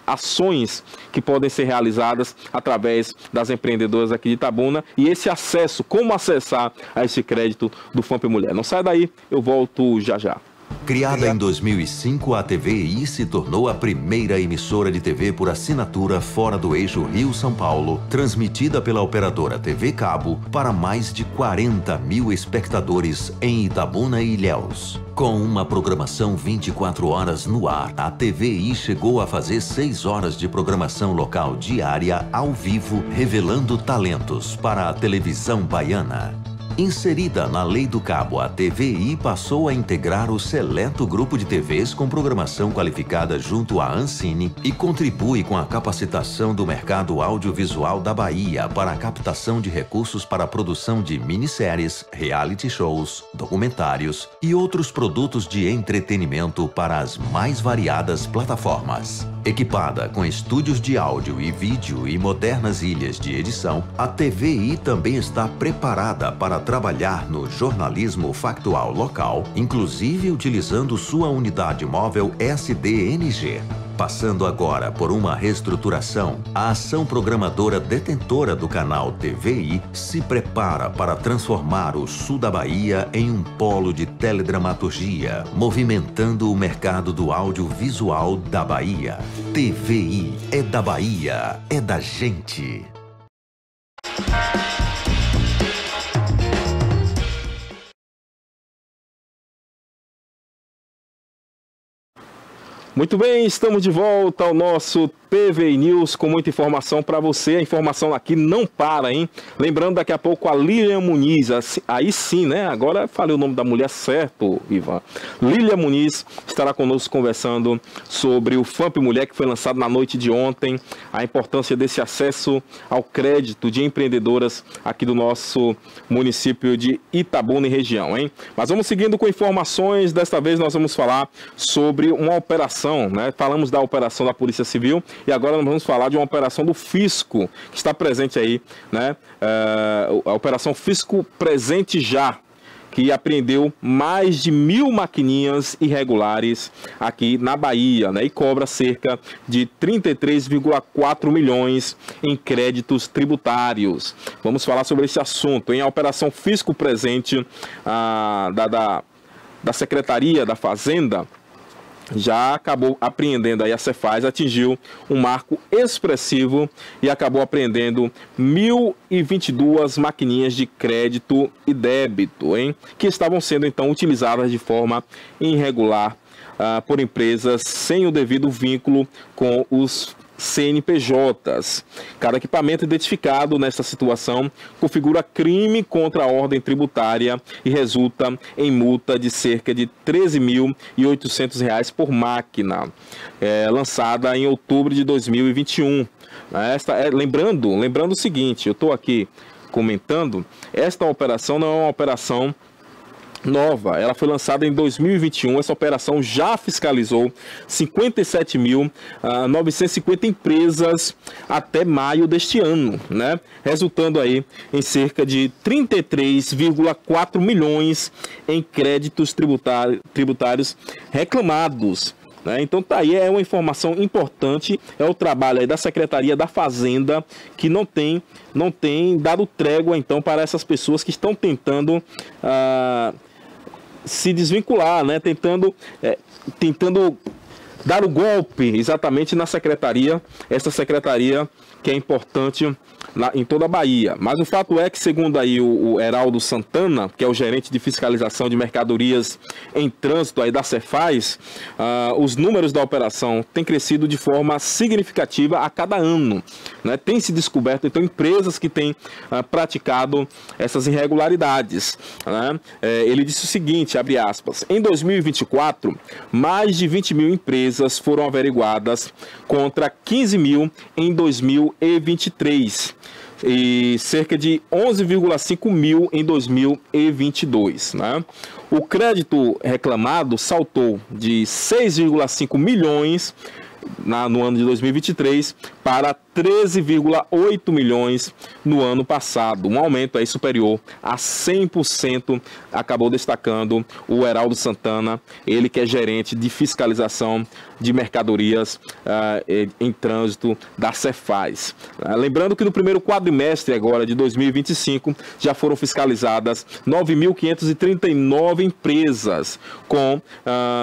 ações que podem ser realizadas através das empreendedoras aqui de Itabuna e esse acesso, como acessar a esse crédito do FAMP Mulher. Não sai daí, eu volto já. Criada em 2005, a TVI se tornou a primeira emissora de TV por assinatura fora do eixo Rio-São Paulo, transmitida pela operadora TV Cabo para mais de 40 mil espectadores em Itabuna e Ilhéus. Com uma programação 24 horas no ar, a TVI chegou a fazer 6 horas de programação local diária ao vivo, revelando talentos para a televisão baiana. Inserida na Lei do Cabo, a TVI passou a integrar o seleto grupo de TVs com programação qualificada junto à Ancine e contribui com a capacitação do mercado audiovisual da Bahia para a captação de recursos para a produção de minisséries, reality shows, documentários e outros produtos de entretenimento para as mais variadas plataformas. Equipada com estúdios de áudio e vídeo e modernas ilhas de edição, a TVI também está preparada para trabalhar no jornalismo factual local, inclusive utilizando sua unidade móvel SDNG. Passando agora por uma reestruturação, a ação programadora detentora do canal TVI se prepara para transformar o sul da Bahia em um polo de teledramaturgia, movimentando o mercado do audiovisual da Bahia. TVI é da Bahia, é da gente. Muito bem, estamos de volta ao nosso TVI News com muita informação para você. A informação aqui não para, hein? Lembrando daqui a pouco a Lilian Muniz, aí sim, né? Agora falei o nome da mulher certo, Ivan. Lilian Muniz estará conosco conversando sobre o FAMP Mulher que foi lançado na noite de ontem, a importância desse acesso ao crédito de empreendedoras aqui do nosso município de Itabuna e região, hein? Mas vamos seguindo com informações. Desta vez nós vamos falar sobre uma operação, né? Falamos da operação da Polícia Civil e agora nós vamos falar de uma operação do Fisco, que está presente aí, né? A operação Fisco Presente Já, que apreendeu mais de 1.000 maquininhas irregulares aqui na Bahia, né? E cobra cerca de 33,4 milhões em créditos tributários. Vamos falar sobre esse assunto, hein? A operação Fisco Presente da Secretaria da Fazenda já acabou apreendendo, aí a Cefaz atingiu um marco expressivo e acabou apreendendo 1.022 maquininhas de crédito e débito, hein, que estavam sendo então utilizadas de forma irregular por empresas sem o devido vínculo com os CNPJs. Cada equipamento identificado nesta situação configura crime contra a ordem tributária e resulta em multa de cerca de R$ 13.800 por máquina, lançada em outubro de 2021. Lembrando o seguinte, eu estou aqui comentando, esta operação não é uma operação nova, ela foi lançada em 2021, essa operação já fiscalizou 57.950 empresas até maio deste ano, né? Resultando aí em cerca de 33,4 milhões em créditos tributários reclamados. Então tá aí, é uma informação importante, é o trabalho aí da Secretaria da Fazenda, que não tem dado trégua então para essas pessoas que estão tentando se desvincular, né? Tentando dar o golpe exatamente na secretaria, essa secretaria que é importante em toda a Bahia. Mas o fato é que, segundo aí o Heraldo Santana, que é o gerente de fiscalização de mercadorias em trânsito aí da Cefaz, os números da operação têm crescido de forma significativa a cada ano, né? Tem se descoberto, então, empresas que têm praticado essas irregularidades, né? Ele disse o seguinte, abre aspas, em 2024, mais de 20 mil empresas foram averiguadas contra 15 mil em 2023 e cerca de 11,5 mil em 2022, né? O crédito reclamado saltou de 6,5 milhões no ano de 2023 para 13,8 milhões no ano passado, um aumento aí superior a 100%, acabou destacando o Heraldo Santana, ele que é gerente de fiscalização de mercadorias em trânsito da Cefaz. Lembrando que no primeiro quadrimestre agora de 2025 já foram fiscalizadas 9.539 empresas com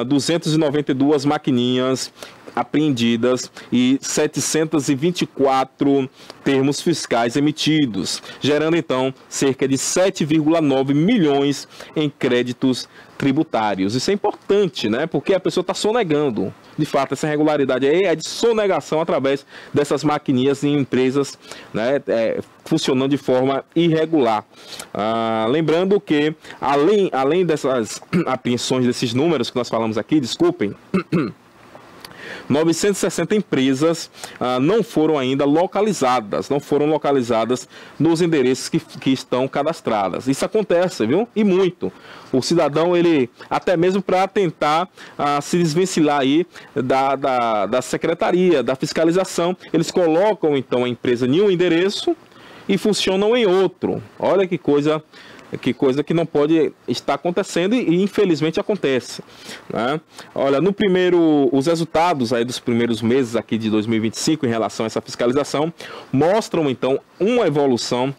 292 maquininhas apreendidas e 724 termos fiscais emitidos, gerando então cerca de 7,9 milhões em créditos tributários. Isso é importante, né? Porque a pessoa está sonegando. De fato, essa irregularidade aí é de sonegação através dessas maquininhas em empresas, né, funcionando de forma irregular. Lembrando que, além dessas apreensões, desses números que nós falamos aqui, desculpem, 960 empresas não foram ainda localizadas, nos endereços que estão cadastradas. Isso acontece, viu? E muito. O cidadão, ele, até mesmo para tentar se desvencilhar aí da secretaria, da fiscalização, eles colocam então a empresa em um endereço e funcionam em outro. Olha que coisa que não pode estar acontecendo e infelizmente acontece, né? Olha, os resultados aí dos primeiros meses aqui de 2025 em relação a essa fiscalização mostram então uma evolução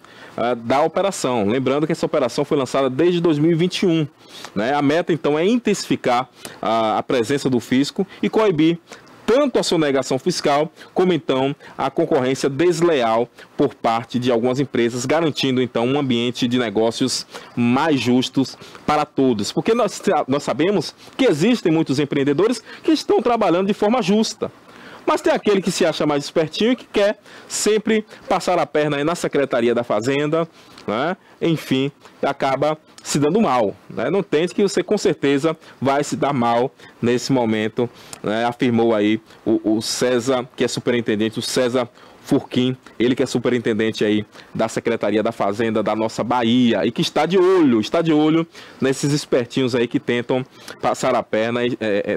da operação. Lembrando que essa operação foi lançada desde 2021, né? A meta então é intensificar a presença do fisco e coibir tanto a sonegação fiscal, como então a concorrência desleal por parte de algumas empresas, garantindo então um ambiente de negócios mais justos para todos. Porque nós sabemos que existem muitos empreendedores que estão trabalhando de forma justa. Mas tem aquele que se acha mais espertinho e que quer sempre passar a perna aí na Secretaria da Fazenda, né? Enfim, acaba se dando mal, né? Não tente que você com certeza vai se dar mal nesse momento, né? Afirmou aí o César, que é superintendente, o César Furquim, ele que é superintendente aí da Secretaria da Fazenda da nossa Bahia e que está de olho nesses espertinhos aí que tentam passar a perna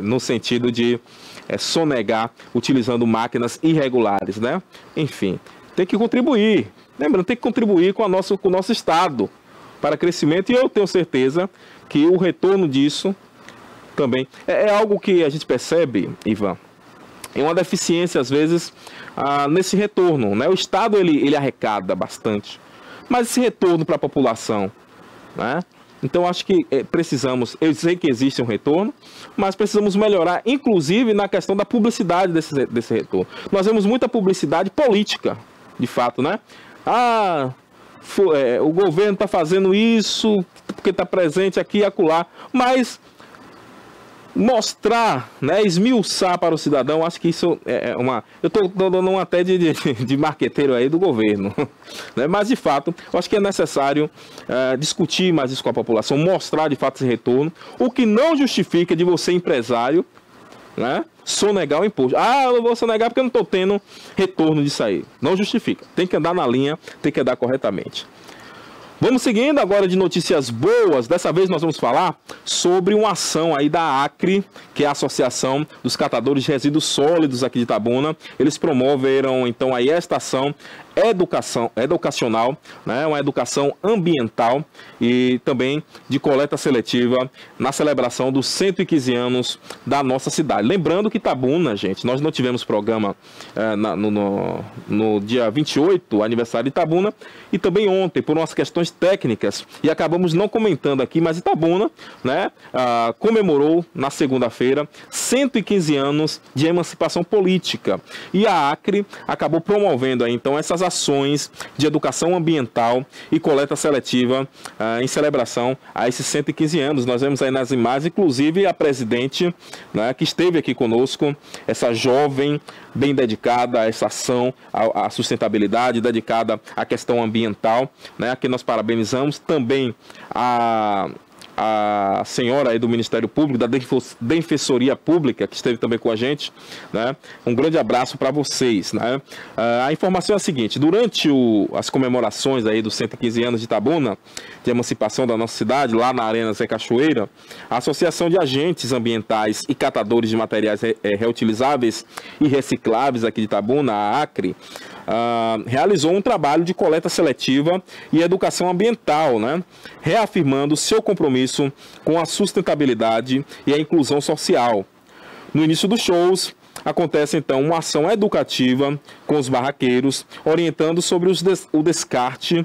no sentido de sonegar utilizando máquinas irregulares, né? Enfim, tem que contribuir. Lembrando, tem que contribuir com o nosso Estado para crescimento, e eu tenho certeza que o retorno disso também é algo que a gente percebe, Ivan, é uma deficiência às vezes nesse retorno, né? O Estado ele arrecada bastante, mas esse retorno para a população, né? Então acho que precisamos, eu sei que existe um retorno, mas precisamos melhorar, inclusive na questão da publicidade desse retorno. Nós vemos muita publicidade política, de fato, né? O governo está fazendo isso porque está presente aqui e acolá, mas mostrar, né, esmiuçar para o cidadão, acho que isso é uma... Eu estou dando até de marqueteiro aí do governo, né? Mas de fato, eu acho que é necessário discutir mais isso com a população, mostrar de fato esse retorno, o que não justifica de você, empresário, né, sonegar o imposto. Eu vou sonegar porque eu não estou tendo retorno disso aí. Não justifica. Tem que andar na linha, tem que andar corretamente. Vamos seguindo agora de notícias boas. Dessa vez nós vamos falar sobre uma ação aí da ACRE, que é a Associação dos Catadores de Resíduos Sólidos aqui de Itabuna. Eles promoveram então aí esta ação educacional, né, uma educação ambiental e também de coleta seletiva na celebração dos 115 da nossa cidade. Lembrando que Itabuna, gente, nós não tivemos programa no dia 28, aniversário de Itabuna, e também ontem, por umas questões técnicas, e acabamos não comentando aqui, mas Itabuna, né, comemorou na segunda-feira 115 anos de emancipação política. E a ACRE acabou promovendo aí, então, essas ações de educação ambiental e coleta seletiva em celebração a esses 115 anos. Nós vemos aí nas imagens, inclusive a presidente, né, que esteve aqui conosco, essa jovem bem dedicada a essa ação, à sustentabilidade, dedicada à questão ambiental, né? Aqui nós parabenizamos também a senhora aí do Ministério Público, da Defensoria Pública, que esteve também com a gente, né? Um grande abraço para vocês, né? A informação é a seguinte: durante as comemorações aí dos 115 anos de Itabuna, de emancipação da nossa cidade, lá na Arena Zé Cachoeira, a Associação de Agentes Ambientais e Catadores de Materiais Reutilizáveis e Recicláveis aqui de Itabuna, a ACRE, realizou um trabalho de coleta seletiva e educação ambiental, né? Reafirmando seu compromisso com a sustentabilidade e a inclusão social. No início dos shows, acontece então uma ação educativa com os barraqueiros, orientando sobre o descarte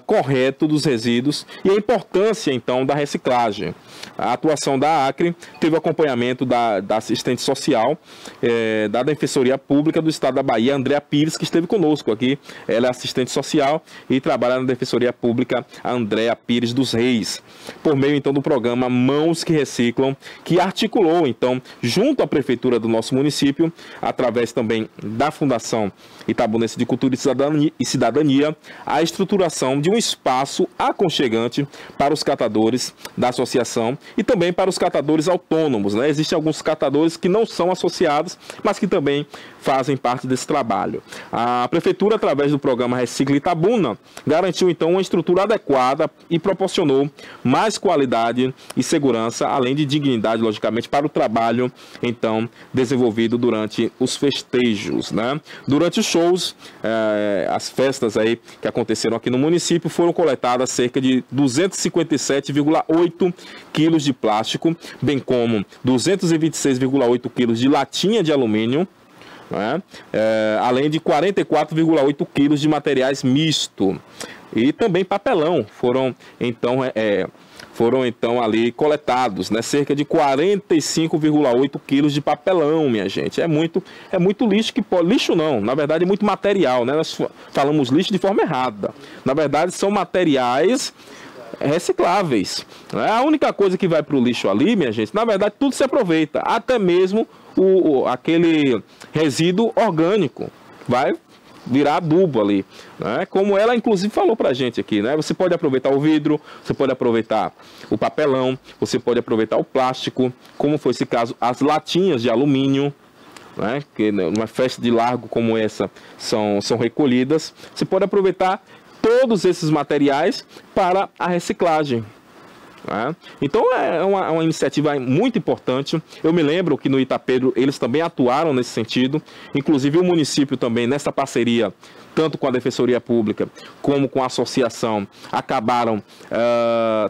correto dos resíduos e a importância então da reciclagem. A atuação da ACRE teve acompanhamento da assistente social da Defensoria Pública do Estado da Bahia, Andréa Pires, que esteve conosco aqui. Ela é assistente social e trabalha na Defensoria Pública, Andréa Pires dos Reis, por meio então do programa Mãos que Reciclam, que articulou então junto à Prefeitura do nosso município, através também da Fundação Itabunense de Cultura e Cidadania, a estruturação de um espaço aconchegante para os catadores da associação e também para os catadores autônomos, né? Existem alguns catadores que não são associados, mas que também fazem parte desse trabalho. A Prefeitura, através do programa Recicle Itabuna, garantiu então uma estrutura adequada e proporcionou mais qualidade e segurança, além de dignidade, logicamente, para o trabalho então desenvolvido durante os festejos, né? Durante os shows, as festas aí que aconteceram aqui no município, foram coletadas cerca de 257,8 quilos de plástico, bem como 226,8 quilos de latinha de alumínio, né? Além de 44,8 quilos de materiais misto e também papelão foram então ali coletados, né? Cerca de 45,8 quilos de papelão, minha gente. É muito lixo lixo não, na verdade é muito material, né? Nós falamos lixo de forma errada. Na verdade são materiais recicláveis. A única coisa que vai para o lixo ali, minha gente, na verdade tudo se aproveita, até mesmo aquele resíduo orgânico vai virar adubo ali, né? Como ela inclusive falou pra gente aqui, né? Você pode aproveitar o vidro, você pode aproveitar o papelão, você pode aproveitar o plástico, como foi esse caso, as latinhas de alumínio, né? Que numa festa de largo como essa são recolhidas. Você pode aproveitar todos esses materiais para a reciclagem. Então é uma iniciativa muito importante. Eu me lembro que no Itapedro eles também atuaram nesse sentido, inclusive o município também, nessa parceria, tanto com a Defensoria Pública como com a associação, acabaram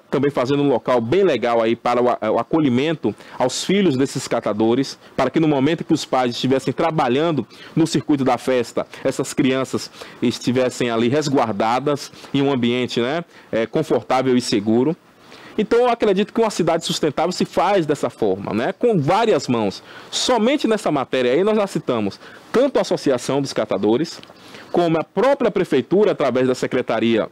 também fazendo um local bem legal aí para o acolhimento aos filhos desses catadores, para que no momento que os pais estivessem trabalhando no circuito da festa, essas crianças estivessem ali resguardadas em um ambiente, né, confortável e seguro. Então eu acredito que uma cidade sustentável se faz dessa forma, né? Com várias mãos. Somente nessa matéria aí nós já citamos tanto a Associação dos Catadores, como a própria Prefeitura, através da Secretaria,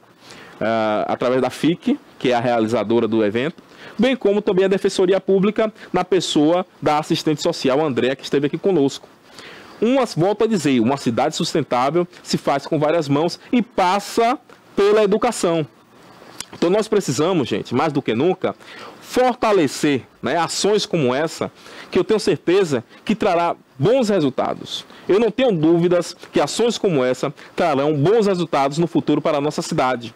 através da FIC, que é a realizadora do evento, bem como também a Defensoria Pública na pessoa da assistente social Andréa, que esteve aqui conosco. Volto a dizer, uma cidade sustentável se faz com várias mãos e passa pela educação. Então nós precisamos, gente, mais do que nunca, fortalecer, né, ações como essa, que eu tenho certeza que trará bons resultados. Eu não tenho dúvidas que ações como essa trarão bons resultados no futuro para a nossa cidade.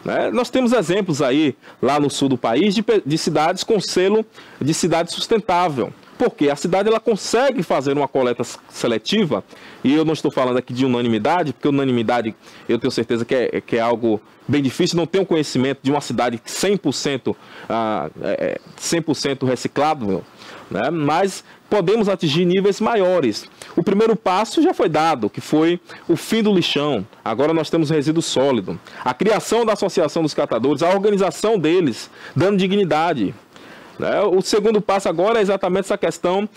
Né? Nós temos exemplos aí, lá no sul do país, de cidades com selo de cidade sustentável. Porque a cidade ela consegue fazer uma coleta seletiva, e eu não estou falando aqui de unanimidade, porque unanimidade eu tenho certeza que é algo bem difícil, não tenho conhecimento de uma cidade 100% reciclável, né? Mas podemos atingir níveis maiores. O primeiro passo já foi dado, que foi o fim do lixão. Agora nós temos resíduo sólido. A criação da Associação dos Catadores, a organização deles, dando dignidade. O segundo passo agora é exatamente essa questão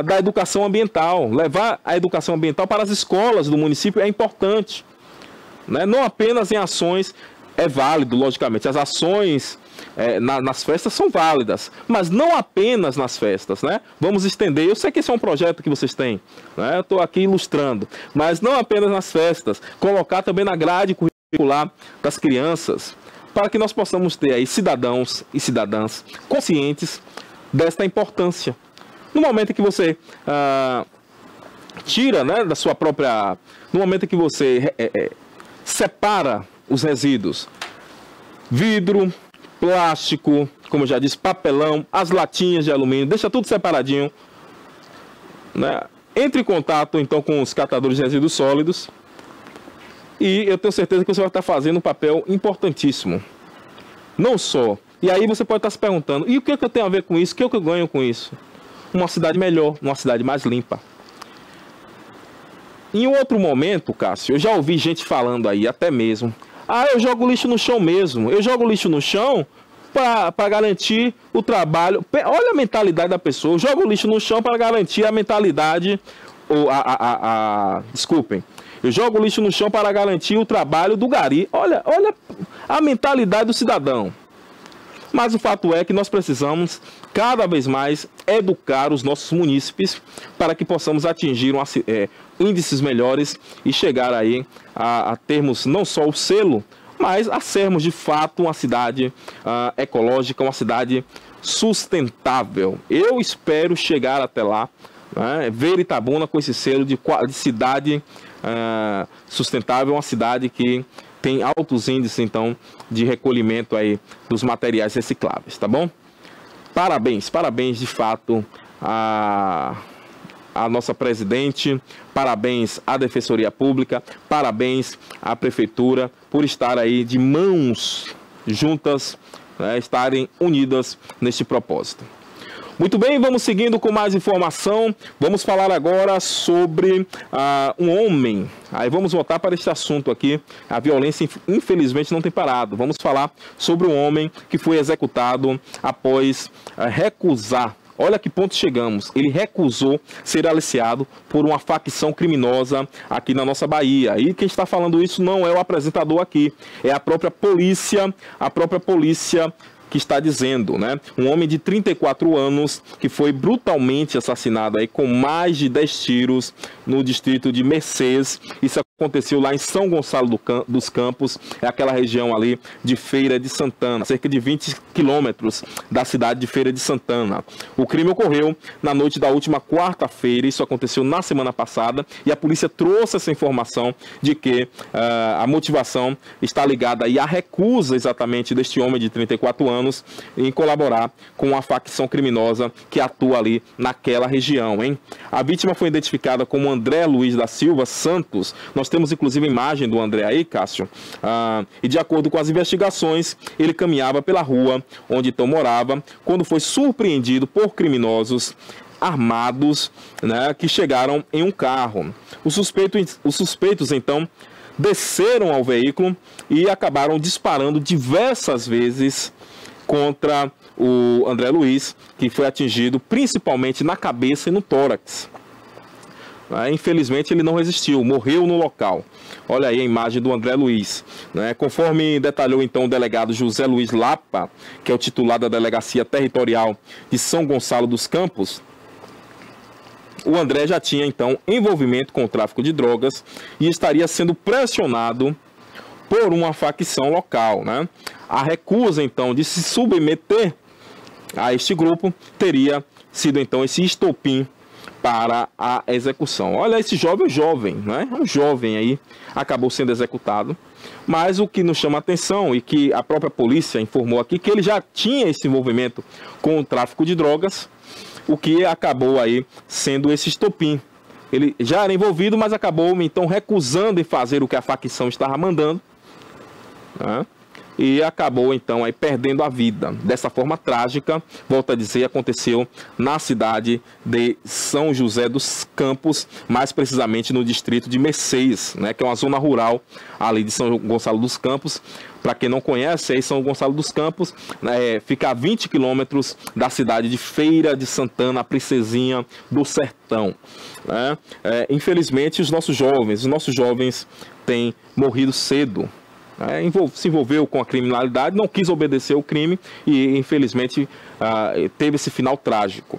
da educação ambiental. Levar a educação ambiental para as escolas do município é importante. Né? Não apenas em ações, é válido, logicamente. As ações nas festas são válidas, mas não apenas nas festas. Né? Vamos estender. Eu sei que esse é um projeto que vocês têm. Né? Eu estou aqui ilustrando. Mas não apenas nas festas. Colocar também na grade curricular das crianças, para que nós possamos ter aí cidadãos e cidadãs conscientes desta importância. No momento em que você tira, né, da sua própria... No momento em que você separa os resíduos, vidro, plástico, como eu já disse, papelão, as latinhas de alumínio, deixa tudo separadinho, né? Entre em contato, então, com os catadores de resíduos sólidos, e eu tenho certeza que você vai estar fazendo um papel importantíssimo. Não só. E aí você pode estar se perguntando, e o que eu tenho a ver com isso? O que eu ganho com isso? Uma cidade melhor, uma cidade mais limpa. Em outro momento, Cássio, eu já ouvi gente falando aí, até mesmo, eu jogo lixo no chão mesmo. Eu jogo lixo no chão para garantir o trabalho. Olha a mentalidade da pessoa. Eu jogo lixo no chão para garantir a mentalidade, desculpem. Eu jogo lixo no chão para garantir o trabalho do gari. Olha a mentalidade do cidadão. Mas o fato é que nós precisamos cada vez mais educar os nossos munícipes para que possamos atingir índices melhores e chegar aí a termos não só o selo, mas a sermos de fato uma cidade ecológica, uma cidade sustentável. Eu espero chegar até lá, né, ver Itabuna com esse selo de cidade sustentável, uma cidade que tem altos índices, então, de recolhimento aí dos materiais recicláveis, tá bom? Parabéns de fato a nossa presidente, parabéns à Defensoria Pública, parabéns à Prefeitura por estar aí de mãos juntas, né, estarem unidas neste propósito. Muito bem, vamos seguindo com mais informação. Vamos falar agora sobre um homem. Aí vamos voltar para este assunto aqui. A violência, infelizmente, não tem parado. Vamos falar sobre um homem que foi executado após recusar. Olha que ponto chegamos. Ele recusou ser aliciado por uma facção criminosa aqui na nossa Bahia. E quem está falando isso não é o apresentador aqui. É a própria polícia que está dizendo, né? Um homem de 34 anos que foi brutalmente assassinado aí com mais de 10 tiros no distrito de Mercês. Isso aconteceu lá em São Gonçalo dos Campos, é aquela região ali de Feira de Santana, cerca de 20 quilômetros da cidade de Feira de Santana. O crime ocorreu na noite da última quarta-feira, isso aconteceu na semana passada, e a polícia trouxe essa informação de que a motivação está ligada aí à recusa exatamente deste homem de 34 anos em colaborar com a facção criminosa que atua ali naquela região, hein? A vítima foi identificada como André Luiz da Silva Santos. Nós temos inclusive a imagem do André aí, Cássio. E de acordo com as investigações, ele caminhava pela rua onde então morava, quando foi surpreendido por criminosos armados, né, que chegaram em um carro. Os suspeitos então desceram ao veículo e acabaram disparando diversas vezes contra o André Luiz, que foi atingido principalmente na cabeça e no tórax. Infelizmente ele não resistiu, morreu no local. Olha aí a imagem do André Luiz, né? Conforme detalhou então o delegado José Luiz Lapa, que é o titular da Delegacia Territorial de São Gonçalo dos Campos, o André já tinha então envolvimento com o tráfico de drogas e estaria sendo pressionado por uma facção local, né? A recusa então de se submeter a este grupo teria sido então esse estopim para a execução. Olha esse jovem, né? Um jovem aí acabou sendo executado, mas o que nos chama a atenção e que a própria polícia informou aqui que ele já tinha esse envolvimento com o tráfico de drogas, o que acabou aí sendo esse estopim. Ele já era envolvido, mas acabou então recusando em fazer o que a facção estava mandando, né? E acabou então aí perdendo a vida. Dessa forma trágica, volto a dizer, aconteceu na cidade de São José dos Campos, mais precisamente no distrito de Mercês, né, que é uma zona rural ali de São Gonçalo dos Campos. Para quem não conhece, aí São Gonçalo dos Campos, né, fica a 20 quilômetros da cidade de Feira de Santana, a Princesinha do Sertão, né? Infelizmente os nossos jovens têm morrido cedo. Se envolveu com a criminalidade, não quis obedecer o crime e, infelizmente, teve esse final trágico.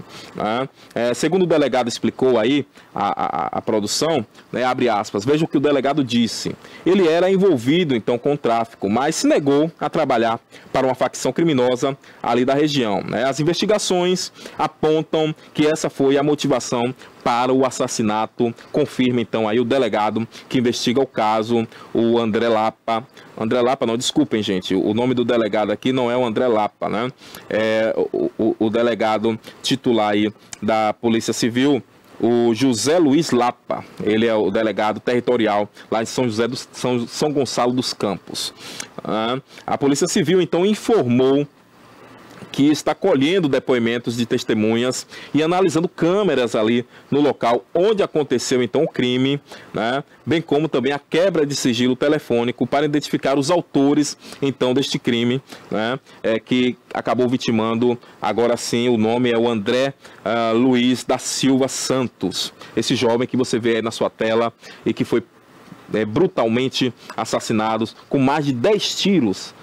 Segundo o delegado explicou aí, a produção, né, abre aspas, veja o que o delegado disse. Ele era envolvido, então, com o tráfico, mas se negou a trabalhar para uma facção criminosa ali da região, né? As investigações apontam que essa foi a motivação para o assassinato, confirma então aí o delegado que investiga o caso, o André Lapa. André Lapa, não, desculpem gente, o nome do delegado aqui não é o André Lapa, né? É o delegado titular aí da Polícia Civil, o José Luiz Lapa. Ele é o delegado territorial lá em São Gonçalo dos Campos. A Polícia Civil então informou que está colhendo depoimentos de testemunhas e analisando câmeras ali no local onde aconteceu então o crime, né? Bem como também a quebra de sigilo telefônico para identificar os autores então deste crime, né? Que acabou vitimando, agora sim o nome é o André Luiz da Silva Santos, esse jovem que você vê aí na sua tela e que foi brutalmente assassinado com mais de 10 tiros.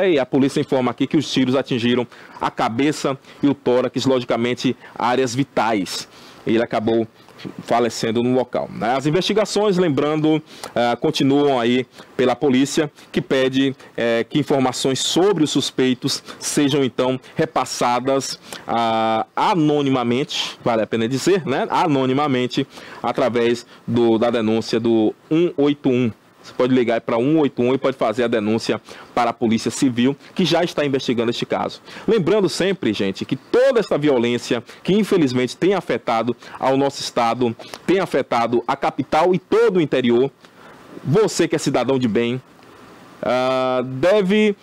E a polícia informa aqui que os tiros atingiram a cabeça e o tórax, logicamente áreas vitais. Ele acabou falecendo no local. As investigações, lembrando, continuam aí pela polícia, que pede que informações sobre os suspeitos sejam então repassadas anonimamente, vale a pena dizer, né? Anonimamente, através da denúncia do 181. Você pode ligar para 181 e pode fazer a denúncia para a Polícia Civil, que já está investigando este caso. Lembrando sempre, gente, que toda essa violência que infelizmente tem afetado ao nosso estado, tem afetado a capital e todo o interior, você que é cidadão de bem, deve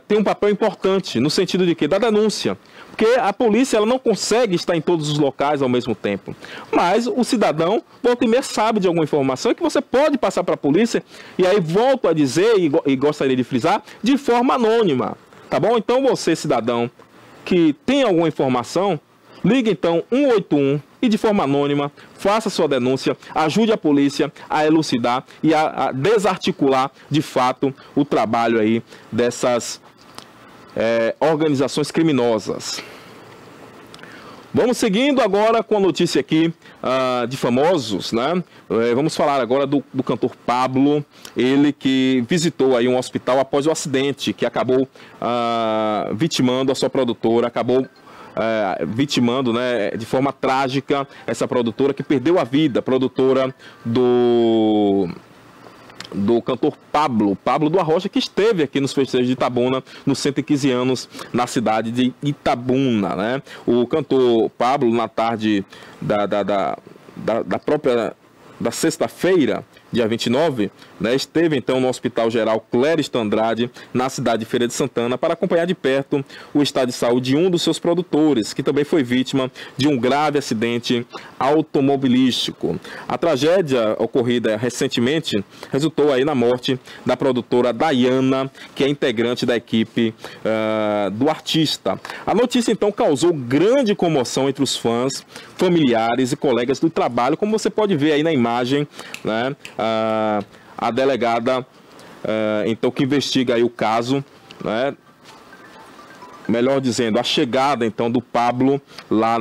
ter um papel importante no sentido de quê? Da denúncia. Porque a polícia ela não consegue estar em todos os locais ao mesmo tempo. Mas o cidadão, volta e meia, sabe de alguma informação que você pode passar para a polícia. E aí volto a dizer e gostaria de frisar, de forma anônima. Tá bom? Então você, cidadão, que tem alguma informação, ligue então 181 e de forma anônima, faça sua denúncia, ajude a polícia a elucidar e a desarticular de fato o trabalho aí dessas organizações criminosas. Vamos seguindo agora com a notícia aqui de famosos, né? Vamos falar agora do cantor Pablo, ele que visitou aí um hospital após o acidente, que acabou vitimando a sua produtora, acabou vitimando, né, de forma trágica essa produtora que perdeu a vida, produtora do cantor Pablo do Arrocha, que esteve aqui nos festejos de Itabuna, nos 115 anos, na cidade de Itabuna, né? O cantor Pablo, na tarde da sexta-feira, dia 29, né, esteve então no Hospital Geral Clériston Andrade, na cidade de Feira de Santana, para acompanhar de perto o estado de saúde de um dos seus produtores, que também foi vítima de um grave acidente automobilístico. A tragédia ocorrida recentemente resultou aí na morte da produtora Dayana, que é integrante da equipe do artista. A notícia então causou grande comoção entre os fãs, familiares e colegas do trabalho, como você pode ver aí na imagem, né? A delegada, então, que investiga aí o caso, né? Melhor dizendo, a chegada então do Pablo lá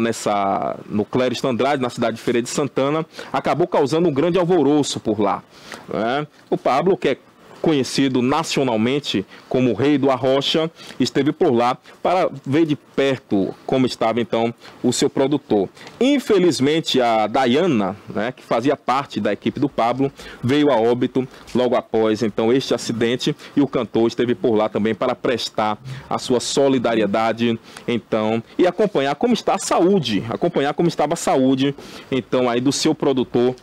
no Clériston Andrade, na cidade de Feira de Santana, acabou causando um grande alvoroço por lá, né? O Pablo, que é conhecido nacionalmente como o Rei do Arrocha, esteve por lá para ver de perto como estava então o seu produtor. Infelizmente a Dayana, né, que fazia parte da equipe do Pablo, veio a óbito logo após então este acidente, e o cantor esteve por lá também para prestar a sua solidariedade então e acompanhar como está a saúde, então aí do seu produtor,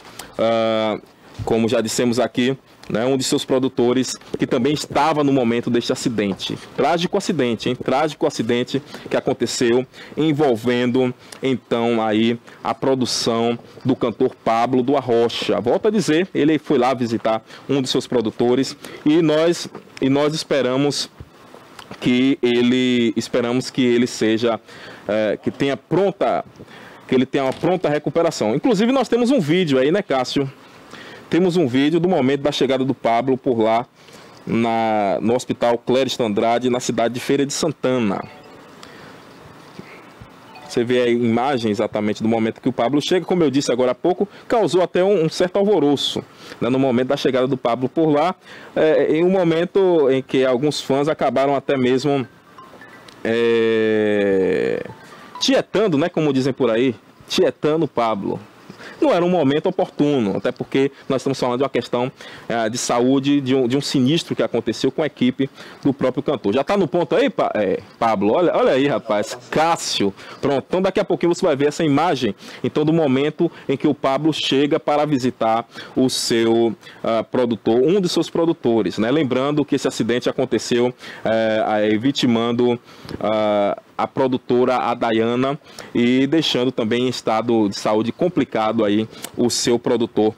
como já dissemos aqui, né, um de seus produtores que também estava no momento deste acidente. Trágico acidente, hein? Trágico acidente que aconteceu envolvendo então aí a produção do cantor Pablo do Arrocha. Volto a dizer, ele foi lá visitar um de seus produtores e nós esperamos que ele seja que ele tenha uma pronta recuperação. Inclusive nós temos um vídeo aí, né, Cássio? Temos um vídeo do momento da chegada do Pablo por lá no Hospital Clériston Andrade, na cidade de Feira de Santana. Você vê a imagem exatamente do momento que o Pablo chega, como eu disse agora há pouco, causou até um certo alvoroço, né, no momento da chegada do Pablo por lá, em um momento em que alguns fãs acabaram até mesmo tietando, né, como dizem por aí, tietando o Pablo. Não era um momento oportuno, até porque nós estamos falando de uma questão de saúde, de um sinistro que aconteceu com a equipe do próprio cantor. Já está no ponto aí, Pablo? Olha aí, rapaz, Cássio. Pronto, então daqui a pouquinho você vai ver essa imagem, então, do momento em que o Pablo chega para visitar o seu produtor, um de seus produtores, né? Lembrando que esse acidente aconteceu vitimando a produtora, a Dayana, e deixando também em estado de saúde complicado aí o seu produtor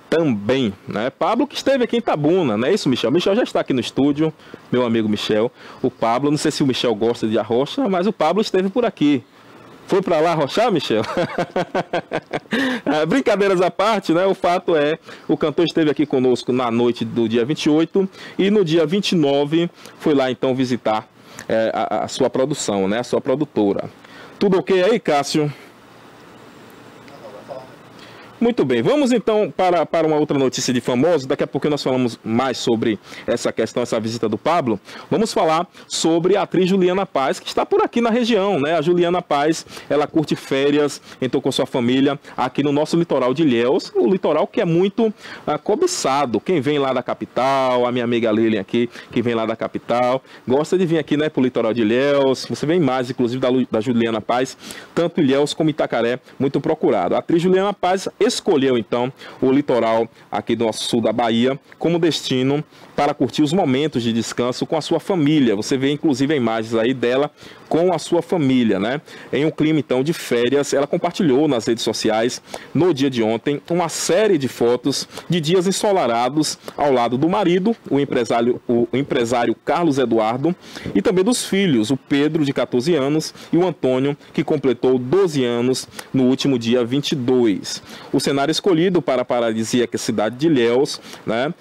também, né? Pablo, que esteve aqui em Itabuna, não é isso, Michel? Michel já está aqui no estúdio, meu amigo Michel. O Pablo, não sei se o Michel gosta de arrocha, mas o Pablo esteve por aqui. Foi para lá arrochar, Michel? Brincadeiras à parte, né? O fato é, o cantor esteve aqui conosco na noite do dia 28 e no dia 29 foi lá então visitar a sua produção, né? A sua produtora. Tudo ok aí, Cássio? Muito bem, vamos então para uma outra notícia de famosos. Daqui a pouco nós falamos mais sobre essa questão, essa visita do Pablo. Vamos falar sobre a atriz Juliana Paz, que está por aqui na região, né? A Juliana Paz, ela curte férias, então, com sua família, aqui no nosso litoral de Ilhéus, o litoral que é muito cobiçado. Quem vem lá da capital, a minha amiga Lilian aqui, que vem lá da capital, gosta de vir aqui, né, para o litoral de Ilhéus. Você vê imagens, inclusive, da Juliana Paz, tanto Ilhéus como Itacaré, muito procurado. A atriz Juliana Paz escolheu então o litoral aqui do nosso sul da Bahia como destino para curtir os momentos de descanso com a sua família. Você vê inclusive imagens aí dela com a sua família, né? Em um clima então de férias, ela compartilhou nas redes sociais no dia de ontem uma série de fotos de dias ensolarados ao lado do marido, o empresário Carlos Eduardo, e também dos filhos, o Pedro, de 14 anos, e o Antônio, que completou 12 anos no último dia 22. O cenário escolhido para a paradisíaca cidade de Ilhéus, né,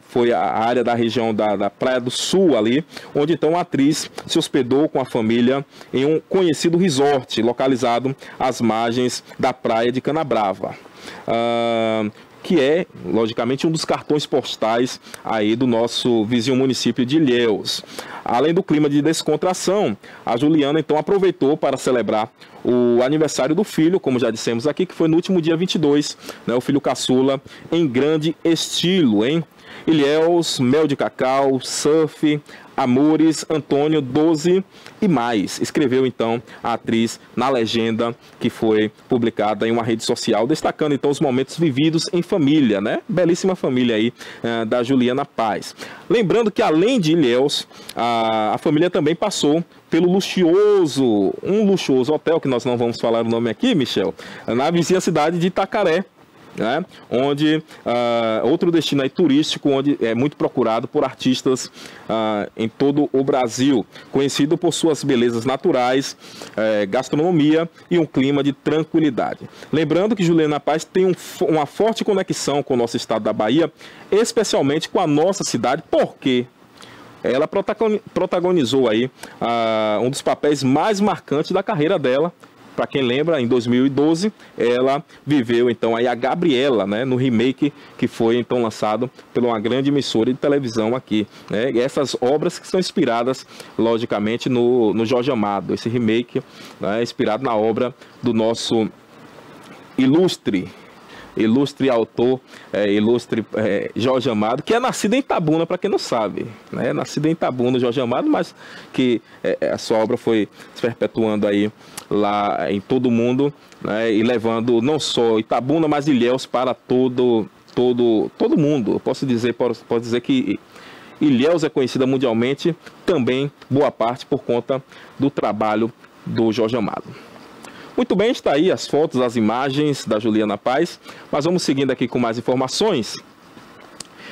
foi a área da região da Praia do Sul ali, onde então a atriz se hospedou com a família em um conhecido resort localizado às margens da praia de Canabrava, que é, logicamente, um dos cartões postais aí do nosso vizinho município de Ilhéus. Além do clima de descontração, a Juliana então aproveitou para celebrar o aniversário do filho, como já dissemos aqui, que foi no último dia 22, né, o filho caçula, em grande estilo, hein? Ilhéus, mel de cacau, surf, Amores, Antônio, 12 e mais. Escreveu então a atriz na legenda que foi publicada em uma rede social, destacando então os momentos vividos em família, né? Belíssima família aí da Juliana Paz. Lembrando que além de Ilhéus, a família também passou pelo um luxuoso hotel, que nós não vamos falar o nome aqui, Michel, na vizinha cidade de Itacaré, né? Onde outro destino aí turístico, onde é muito procurado por artistas em todo o Brasil, conhecido por suas belezas naturais, gastronomia e um clima de tranquilidade. Lembrando que Juliana Paz tem uma forte conexão com o nosso estado da Bahia, especialmente com a nossa cidade, porque ela protagonizou aí um dos papéis mais marcantes da carreira dela. Para quem lembra, em 2012, ela viveu então aí a Gabriela, né, no remake que foi então lançado por uma grande emissora de televisão aqui, né? E essas obras que são inspiradas, logicamente, no Jorge Amado. Esse remake, né, é inspirado na obra do nosso ilustre autor, Jorge Amado, que é nascido em Itabuna, para quem não sabe, né? Nascido em Itabuna, Jorge Amado, mas que a sua obra foi se perpetuando aí lá em todo o mundo, né? E levando não só Itabuna, mas Ilhéus para todo mundo. Eu posso dizer que Ilhéus é conhecida mundialmente, também boa parte por conta do trabalho do Jorge Amado. Muito bem, está aí as fotos, as imagens da Juliana Paz, mas vamos seguindo aqui com mais informações.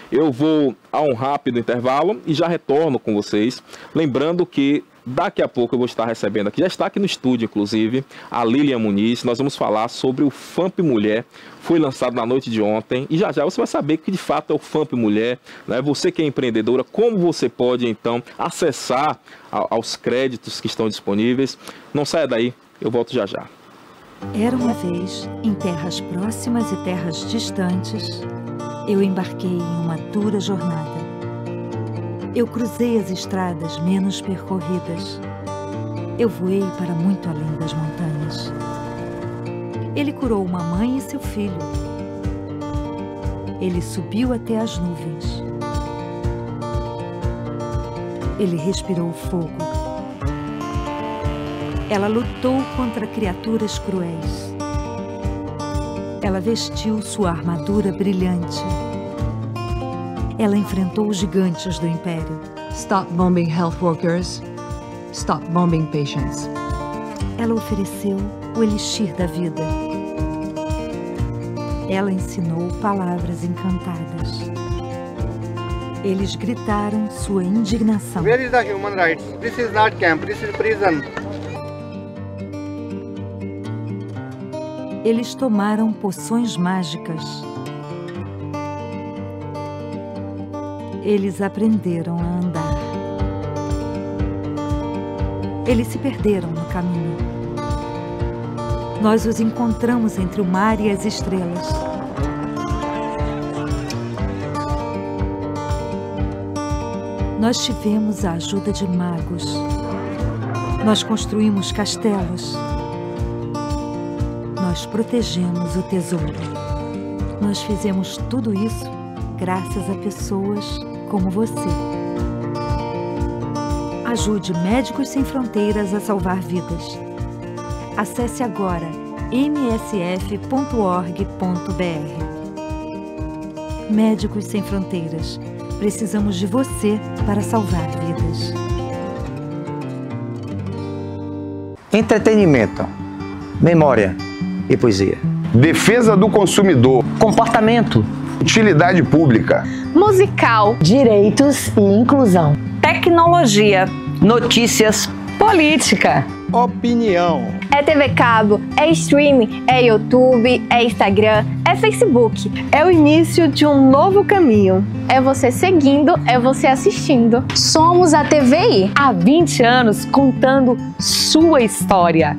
Eu vou a um rápido intervalo e já retorno com vocês, lembrando que daqui a pouco eu vou estar recebendo aqui, já está aqui no estúdio inclusive, a Lilian Muniz. Nós vamos falar sobre o FAMP Mulher, foi lançado na noite de ontem, e já você vai saber que de fato é o FAMP Mulher, né? Você que é empreendedora, como você pode então acessar aos créditos que estão disponíveis. Não saia daí, eu volto já já. Era uma vez, em terras próximas e terras distantes, eu embarquei em uma dura jornada. Eu cruzei as estradas menos percorridas. Eu voei para muito além das montanhas. Ele curou uma mãe e seu filho. Ele subiu até as nuvens. Ele respirou fogo. Ela lutou contra criaturas cruéis. Ela vestiu sua armadura brilhante. Ela enfrentou os gigantes do Império. Stop bombing health workers. Stop bombing patients. Ela ofereceu o elixir da vida. Ela ensinou palavras encantadas. Eles gritaram sua indignação. Where is the human rights? This is not camp, this is prison. Eles tomaram poções mágicas. Eles aprenderam a andar. Eles se perderam no caminho. Nós os encontramos entre o mar e as estrelas. Nós tivemos a ajuda de magos. Nós construímos castelos. Nós protegemos o tesouro. Nós fizemos tudo isso graças a pessoas como você. Ajude Médicos Sem Fronteiras a salvar vidas. Acesse agora msf.org.br. Médicos Sem Fronteiras. Precisamos de você para salvar vidas. Entretenimento, memória e poesia. Defesa do consumidor. Comportamento. Utilidade pública. Musical. Direitos e inclusão. Tecnologia. Notícias. Política. Opinião. É TV Cabo, é streaming, é YouTube, é Instagram, é Facebook. É o início de um novo caminho. É você seguindo, é você assistindo. Somos a TVI. Há 20 anos contando sua história.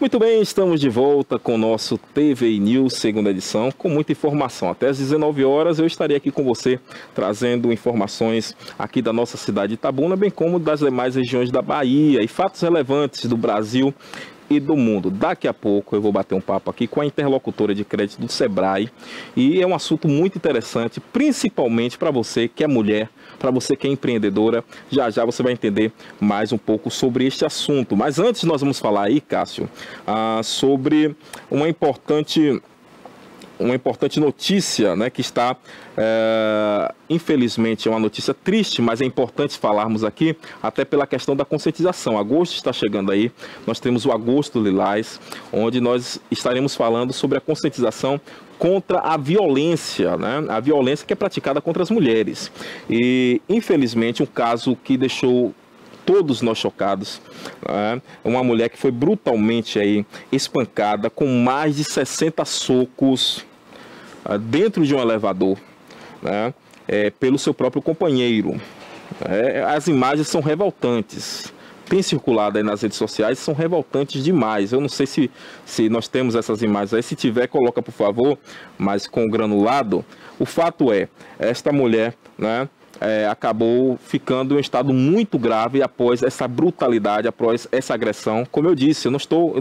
Muito bem, estamos de volta com o nosso TVI News, segunda edição, com muita informação. Até às 19 horas eu estarei aqui com você, trazendo informações aqui da nossa cidade de Itabuna, bem como das demais regiões da Bahia e fatos relevantes do Brasil e do mundo. Daqui a pouco eu vou bater um papo aqui com a interlocutora de crédito do Sebrae, e é um assunto muito interessante, principalmente para você que é mulher, para você que é empreendedora. Já já você vai entender mais um pouco sobre este assunto. Mas antes nós vamos falar aí, Cássio, sobre uma importante notícia, né, que está, infelizmente, é uma notícia triste, mas é importante falarmos aqui, até pela questão da conscientização. Agosto está chegando aí, nós temos o Agosto Lilás, onde nós estaremos falando sobre a conscientização contra a violência, né? A violência que é praticada contra as mulheres. E, infelizmente, um caso que deixou todos nós chocados, né? Uma mulher que foi brutalmente aí espancada com mais de 60 socos dentro de um elevador, né? Pelo seu próprio companheiro. As imagens são revoltantes. Tem circulado aí nas redes sociais, são revoltantes demais. Eu não sei se nós temos essas imagens aí. Se tiver, coloca, por favor, mas com granulado. O fato é, esta mulher, né, acabou ficando em um estado muito grave após essa brutalidade, após essa agressão. Como eu disse, eu não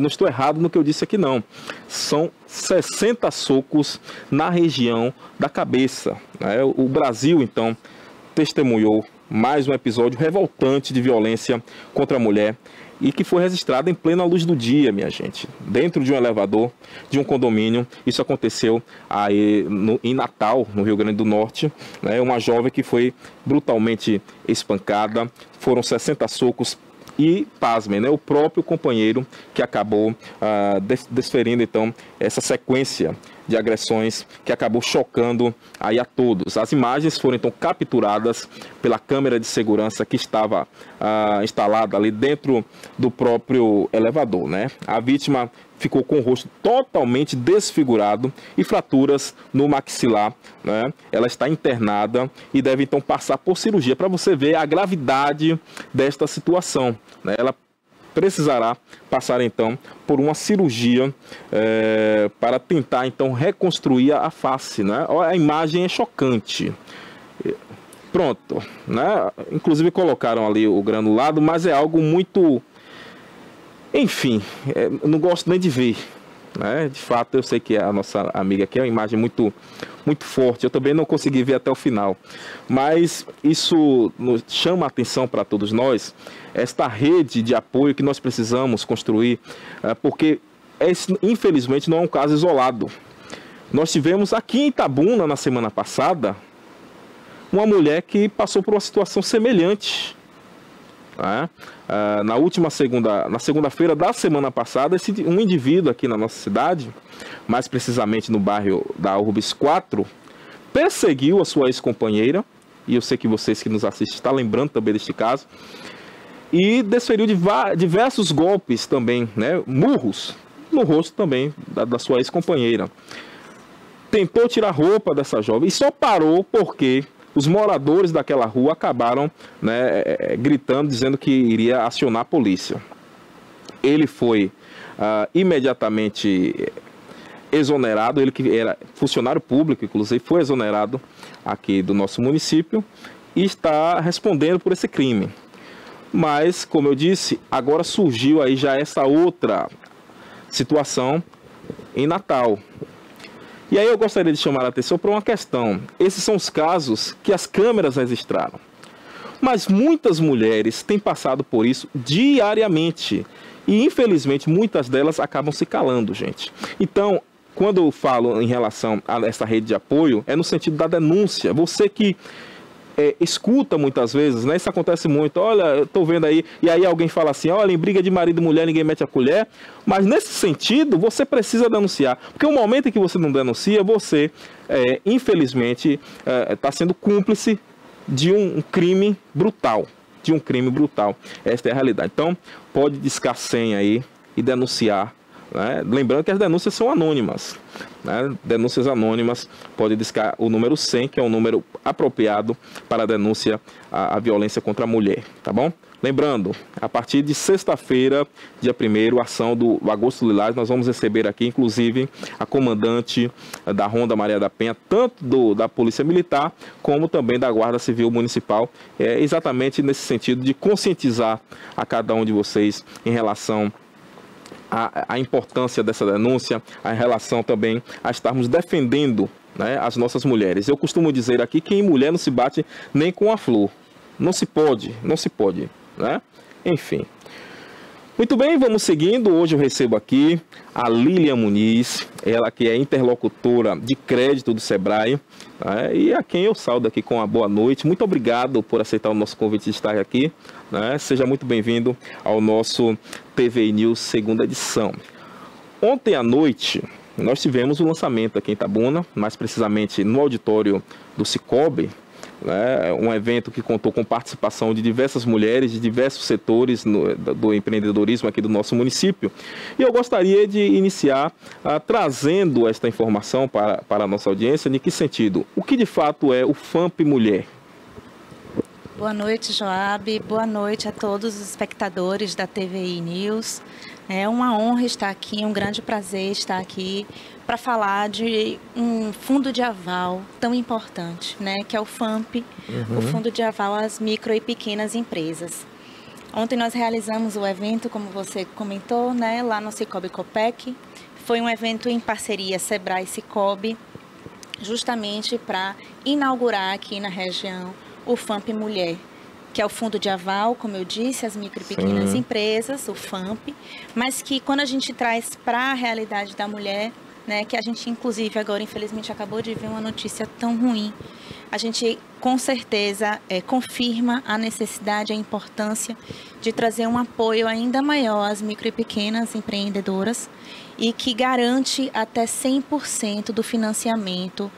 estou errado no que eu disse aqui, não. São 60 socos na região da cabeça, né? O Brasil, então, testemunhou mais um episódio revoltante de violência contra a mulher, e que foi registrado em plena luz do dia, minha gente, dentro de um elevador de um condomínio. Isso aconteceu aí em Natal, no Rio Grande do Norte, né? Uma jovem que foi brutalmente espancada, foram 60 socos e, pasmem, né, o próprio companheiro que acabou desferindo, então, essa sequência de agressões que acabou chocando aí a todos. As imagens foram então capturadas pela câmera de segurança que estava instalada ali dentro do próprio elevador, né? A vítima ficou com o rosto totalmente desfigurado e fraturas no maxilar, né? Ela está internada e deve então passar por cirurgia, para você ver a gravidade desta situação, né? Ela precisará passar então por uma cirurgia para tentar então reconstruir a face, né? A imagem é chocante. Pronto, né? Inclusive colocaram ali o granulado, mas é algo muito, enfim, não gosto nem de ver, né? De fato, eu sei que a nossa amiga aqui é uma imagem muito forte. Eu também não consegui ver até o final, mas isso nos chama a atenção para todos nós, esta rede de apoio que nós precisamos construir, porque esse, infelizmente, não é um caso isolado. Nós tivemos aqui em Itabuna, na semana passada, uma mulher que passou por uma situação semelhante, né? Na segunda-feira da semana passada, um indivíduo aqui na nossa cidade, mais precisamente no bairro da Urbis 4, perseguiu a sua ex-companheira, e eu sei que vocês que nos assistem estão lembrando também deste caso, e desferiu diversos golpes também, né, murros, no rosto também da sua ex-companheira. Tentou tirar a roupa dessa jovem e só parou porque os moradores daquela rua acabaram, né, gritando, dizendo que iria acionar a polícia. Ele foi imediatamente exonerado, ele que era funcionário público, inclusive, foi exonerado aqui do nosso município e está respondendo por esse crime. Mas, como eu disse, agora surgiu aí já essa outra situação em Natal. E aí eu gostaria de chamar a atenção para uma questão. Esses são os casos que as câmeras registraram. Mas muitas mulheres têm passado por isso diariamente. E, infelizmente, muitas delas acabam se calando, gente. Então, quando eu falo em relação a essa rede de apoio, é no sentido da denúncia. Você que escuta muitas vezes, né? Isso acontece muito. Olha, eu tô vendo aí, e aí alguém fala assim, olha, em briga de marido e mulher ninguém mete a colher. Mas nesse sentido, você precisa denunciar. Porque o momento em que você não denuncia, você, infelizmente, está sendo cúmplice de um crime brutal. Esta é a realidade. Então, pode discar senha aí e denunciar, né? Lembrando que as denúncias são anônimas, né? Denúncias anônimas, pode discar o número 100, que é um número apropriado para a denúncia à violência contra a mulher, tá bom? Lembrando, a partir de sexta-feira, dia 1º, ação do Agosto Lilás, nós vamos receber aqui, inclusive, a comandante da Ronda Maria da Penha, tanto da Polícia Militar, como também da Guarda Civil Municipal, exatamente nesse sentido de conscientizar a cada um de vocês em relação à importância dessa denúncia, a relação também a estarmos defendendo, né, as nossas mulheres. Eu costumo dizer aqui que em mulher não se bate nem com a flor. Não se pode, né? Enfim. Muito bem, vamos seguindo. Hoje eu recebo aqui a Lilian Muniz, ela que é interlocutora de crédito do Sebrae, né? E a quem eu saúdo aqui com uma boa noite. Muito obrigado por aceitar o nosso convite de estar aqui, né? Seja muito bem-vindo ao nosso TVI News segunda edição. Ontem à noite nós tivemos o lançamento aqui em Itabuna, mais precisamente no auditório do Cicobi, né, um evento que contou com participação de diversas mulheres de diversos setores do empreendedorismo aqui do nosso município. E eu gostaria de iniciar trazendo esta informação para a nossa audiência. De que sentido? O que de fato é o FAMP Mulher? Boa noite, Joab. Boa noite a todos os espectadores da TVI News. É uma honra estar aqui, um grande prazer estar aqui para falar de um fundo de aval tão importante, né, que é o FAMP, o Fundo de Aval às Micro e Pequenas Empresas. Ontem nós realizamos o evento, como você comentou, né, lá no Cicobi Copec. Foi um evento em parceria Sebrae e Cicobi, justamente para inaugurar aqui na região o FAMP Mulher, que é o fundo de aval, como eu disse, as micro e pequenas empresas, o FAMP, mas que quando a gente traz para a realidade da mulher, né, que a gente inclusive agora infelizmente acabou de ver uma notícia tão ruim, a gente com certeza confirma a necessidade, a importância de trazer um apoio ainda maior às micro e pequenas empreendedoras e que garante até 100% do financiamento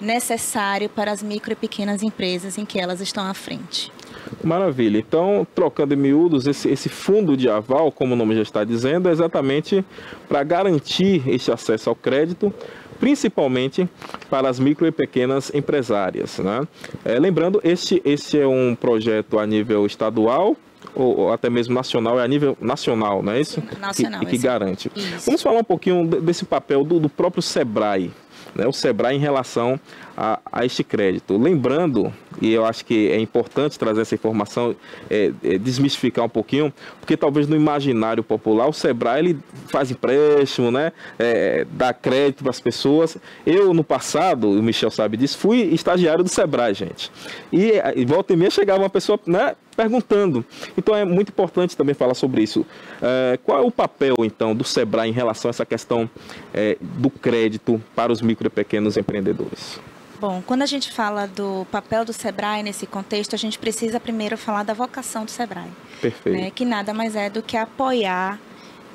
necessário para as micro e pequenas empresas em que elas estão à frente. Maravilha. Então, trocando em miúdos, esse fundo de aval, como o nome já está dizendo, é exatamente para garantir esse acesso ao crédito, principalmente para as micro e pequenas empresárias, né? Lembrando, este é um projeto a nível estadual ou até mesmo nacional, é a nível nacional, não é isso? Nacional, que garante. Isso. Vamos falar um pouquinho desse papel do próprio Sebrae, né? O Sebrae em relação a este crédito. Lembrando, e eu acho que é importante trazer essa informação, desmistificar um pouquinho, porque talvez no imaginário popular o Sebrae ele faz empréstimo, né? Dá crédito para as pessoas. Eu, no passado, o Michel sabe disso, fui estagiário do Sebrae, gente. E volta e meia chegava uma pessoa, né, perguntando. Então é muito importante também falar sobre isso. Qual é o papel, então, do Sebrae em relação a essa questão do crédito para os micro e pequenos empreendedores? Bom, quando a gente fala do papel do Sebrae nesse contexto, a gente precisa primeiro falar da vocação do Sebrae. Perfeito. Né, que nada mais é do que apoiar,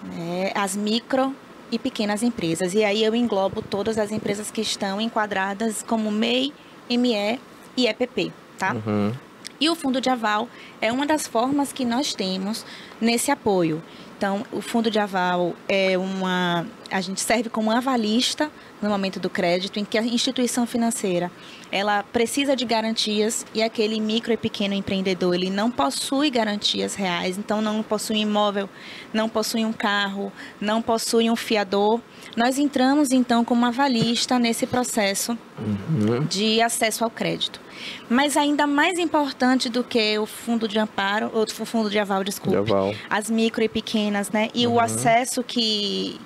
né, as micro e pequenas empresas. E aí eu englobo todas as empresas que estão enquadradas como MEI, ME e EPP, tá? E o fundo de aval é uma das formas que nós temos nesse apoio. Então, o fundo de aval a gente serve como avalista no momento do crédito, em que a instituição financeira ela precisa de garantias e aquele micro e pequeno empreendedor ele não possui garantias reais, então não possui imóvel, não possui um carro, não possui um fiador. Nós entramos então como avalista nesse processo de acesso ao crédito. Mas ainda mais importante do que o fundo de amparo, ou o fundo de aval, desculpe, as micro e pequenas, né? E o acesso que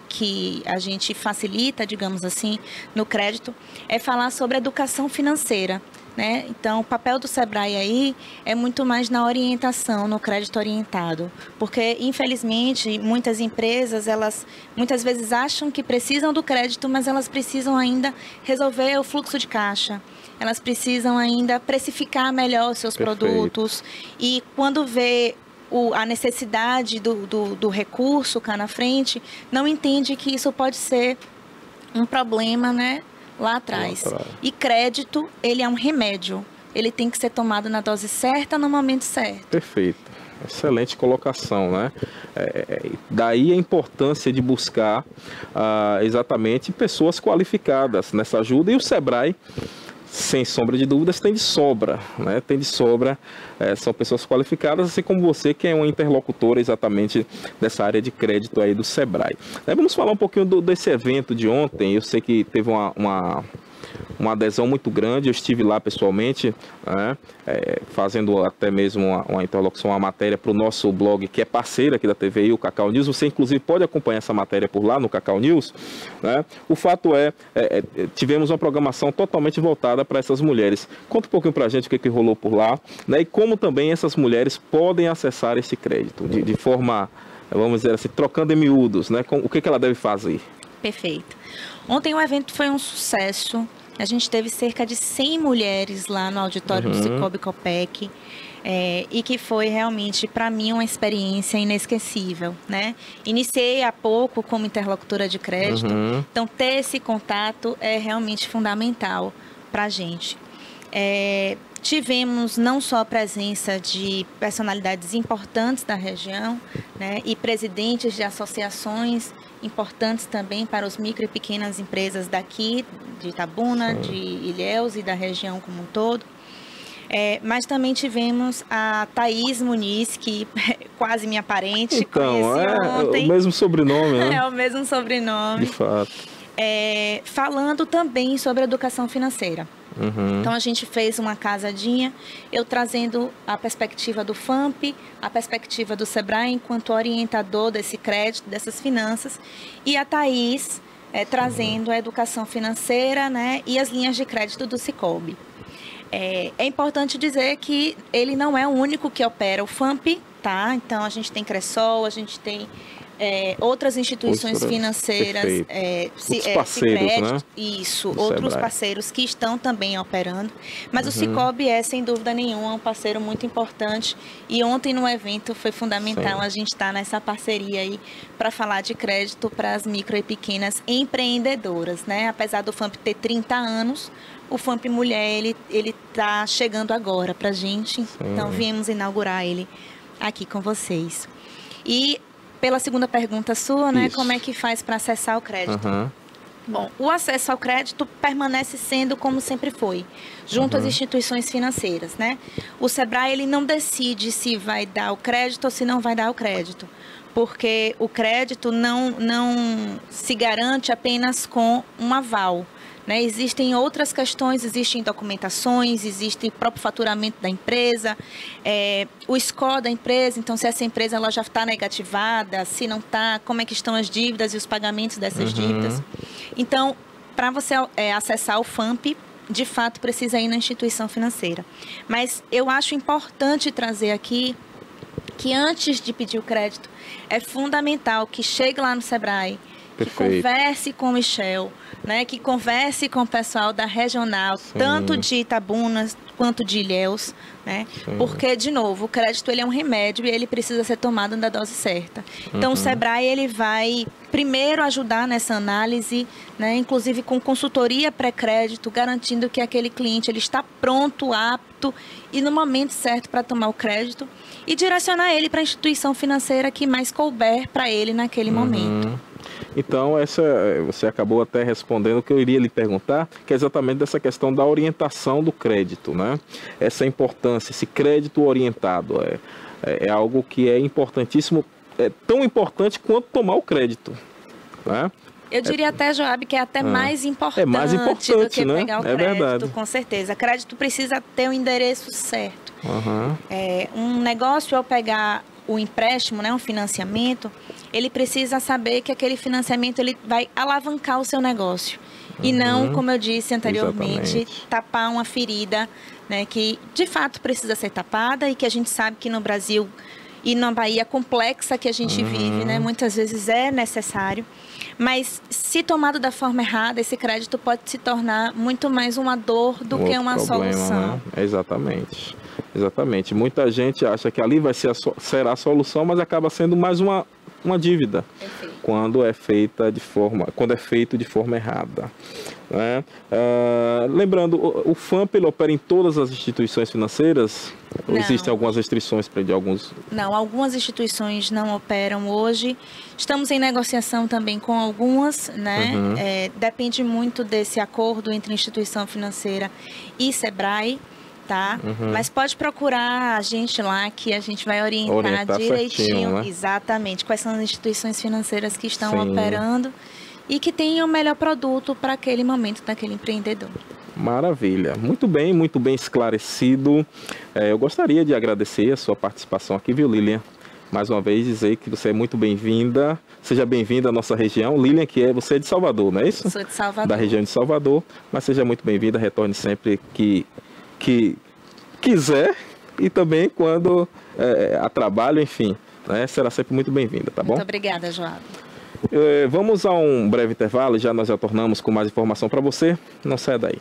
a gente facilita, digamos assim, no crédito, é falar sobre educação financeira, né? Então, o papel do Sebrae aí é muito mais na orientação, no crédito orientado. Porque, infelizmente, muitas empresas, elas muitas vezes acham que precisam do crédito, mas elas precisam ainda resolver o fluxo de caixa. Elas precisam ainda precificar melhor os seus produtos. E quando vê a necessidade do recurso cá na frente, não entende que isso pode ser um problema, né, lá atrás. E crédito, ele é um remédio. ele tem que ser tomado na dose certa, no momento certo. Perfeito. Excelente colocação, né? Daí a importância de buscar exatamente pessoas qualificadas nessa ajuda, e o Sebrae, sem sombra de dúvidas, tem de sobra, né? Tem de sobra, são pessoas qualificadas, assim como você, que é um interlocutor exatamente dessa área de crédito aí do Sebrae. Vamos falar um pouquinho desse evento de ontem. Eu sei que teve uma adesão muito grande. Eu estive lá pessoalmente, né, fazendo até mesmo uma interlocução, uma matéria para o nosso blog, que é parceiro aqui da TVI, o Cacau News. Você, inclusive, pode acompanhar essa matéria por lá no Cacau News, né? O fato tivemos uma programação totalmente voltada para essas mulheres. Conta um pouquinho para a gente o que rolou por lá, né, e como também essas mulheres podem acessar esse crédito de forma, vamos dizer assim, trocando em miúdos, né? O que ela deve fazer? Perfeito. Ontem o evento foi um sucesso. A gente teve cerca de 100 mulheres lá no auditório do Sicoob Copec, e que foi realmente, para mim, uma experiência inesquecível, né? Iniciei há pouco como interlocutora de crédito, então ter esse contato é realmente fundamental para a gente. Tivemos não só a presença de personalidades importantes da região, né, e presidentes de associações importantes também para os micro e pequenas empresas daqui, de Itabuna, de Ilhéus e da região como um todo. Mas também tivemos a Thaís Muniz, que é quase minha parente, conheci ontem. O mesmo sobrenome, né? É o mesmo sobrenome. De fato. Falando também sobre educação financeira. Então a gente fez uma casadinha, eu trazendo a perspectiva do FAMP, a perspectiva do Sebrae enquanto orientador desse crédito, dessas finanças, e a Thaís trazendo a educação financeira, né, e as linhas de crédito do Sicoob. É importante dizer que ele não é o único que opera o FAMP, tá? Então a gente tem Cressol, a gente tem outras instituições financeiras, outros parceiros, né? Isso, outros parceiros que estão também operando. Mas o Sicoob é, sem dúvida nenhuma, um parceiro muito importante. E ontem no evento foi fundamental a gente estar nessa parceria aí para falar de crédito para as micro e pequenas empreendedoras, né? Apesar do FAMP ter 30 anos, o FAMP Mulher, ele está chegando agora para a gente. Então, viemos inaugurar ele aqui com vocês. E pela segunda pergunta sua, né? Como é que faz para acessar o crédito? Bom, o acesso ao crédito permanece sendo como sempre foi, junto às instituições financeiras, né? O Sebrae, ele não decide se vai dar o crédito ou se não vai dar o crédito, porque o crédito não se garante apenas com um aval, né? Existem outras questões, existem documentações, existe o próprio faturamento da empresa, o score da empresa, então se essa empresa ela já está negativada, se não está, como é que estão as dívidas e os pagamentos dessas dívidas. Então, para você acessar o FAMP, de fato precisa ir na instituição financeira. Mas eu acho importante trazer aqui que antes de pedir o crédito, é fundamental que chegue lá no Sebrae, que converse com o Michel, né, que converse com o pessoal da regional, tanto de Itabuna quanto de Ilhéus, né, porque, de novo, o crédito ele é um remédio e ele precisa ser tomado na dose certa. Então, o Sebrae ele vai primeiro ajudar nessa análise, né, inclusive com consultoria pré-crédito, garantindo que aquele cliente ele está pronto, apto e no momento certo para tomar o crédito e direcionar ele para a instituição financeira que mais couber para ele naquele momento. Então, você acabou até respondendo o que eu iria lhe perguntar, que é exatamente dessa questão da orientação do crédito, né? Essa importância, esse crédito orientado é algo que é importantíssimo, é tão importante quanto tomar o crédito, né? Eu diria até, Joab, que é até mais importante, do que pegar o crédito, com certeza. Crédito precisa ter o endereço certo. Um negócio ao pegar o empréstimo, né, um financiamento, ele precisa saber que aquele financiamento ele vai alavancar o seu negócio. E não, como eu disse anteriormente, tapar uma ferida, né, que de fato precisa ser tapada e que a gente sabe que no Brasil e na Bahia complexa que a gente vive, né, muitas vezes é necessário. Mas se tomado da forma errada, esse crédito pode se tornar muito mais uma dor do que uma solução. Né? Exatamente. Muita gente acha que ali será a solução, mas acaba sendo mais uma uma dívida. Perfeito. Quando é feito de forma errada. Né? Lembrando, o FAMP ele opera em todas as instituições financeiras? Ou existem algumas restrições de alguns? Não, algumas instituições não operam hoje. Estamos em negociação também com algumas, né? Depende muito desse acordo entre instituição financeira e Sebrae, tá? Mas pode procurar a gente lá que a gente vai orientar direitinho, certinho, né? Exatamente, quais são as instituições financeiras que estão operando e que tenham o melhor produto para aquele momento daquele empreendedor. Maravilha, muito bem esclarecido. Eu gostaria de agradecer a sua participação aqui, viu, Lilian? Mais uma vez dizer que você é muito bem-vinda. Seja bem-vinda à nossa região. Lilian, você é de Salvador, não é isso? Eu sou de Salvador. Da região de Salvador, mas seja muito bem-vinda, retorne sempre que quiser e também quando a trabalho, enfim, né, será sempre muito bem-vinda, tá bom? Muito obrigada, Joab. Vamos a um breve intervalo, já nós retornamos com mais informação para você. Não saia daí.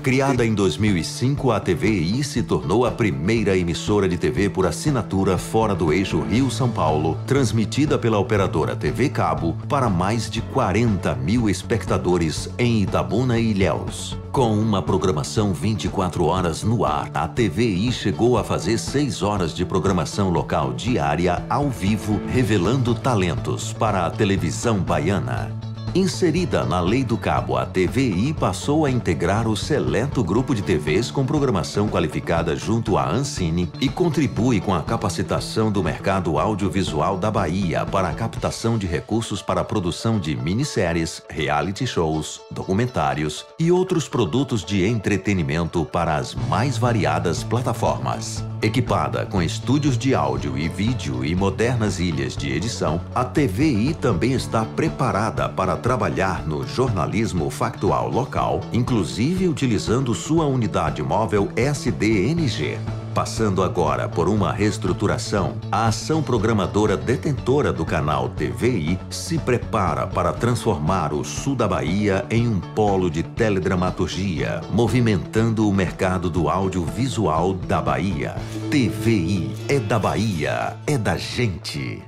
Criada em 2005, a TVI se tornou a primeira emissora de TV por assinatura fora do eixo Rio-São Paulo, transmitida pela operadora TV Cabo para mais de 40 mil espectadores em Itabuna e Ilhéus. Com uma programação 24 horas no ar, a TVI chegou a fazer 6 horas de programação local diária ao vivo, revelando talentos para a televisão baiana. Inserida na Lei do Cabo, a TVI passou a integrar o seleto grupo de TVs com programação qualificada junto à Ancine e contribui com a capacitação do mercado audiovisual da Bahia para a captação de recursos para a produção de minisséries, reality shows, documentários e outros produtos de entretenimento para as mais variadas plataformas. Equipada com estúdios de áudio e vídeo e modernas ilhas de edição, a TVI também está preparada para trabalhar no jornalismo factual local, inclusive utilizando sua unidade móvel SDNG. Passando agora por uma reestruturação, a ação programadora detentora do canal TVI se prepara para transformar o sul da Bahia em um polo de teledramaturgia, movimentando o mercado do audiovisual da Bahia. TVI é da Bahia, é da gente.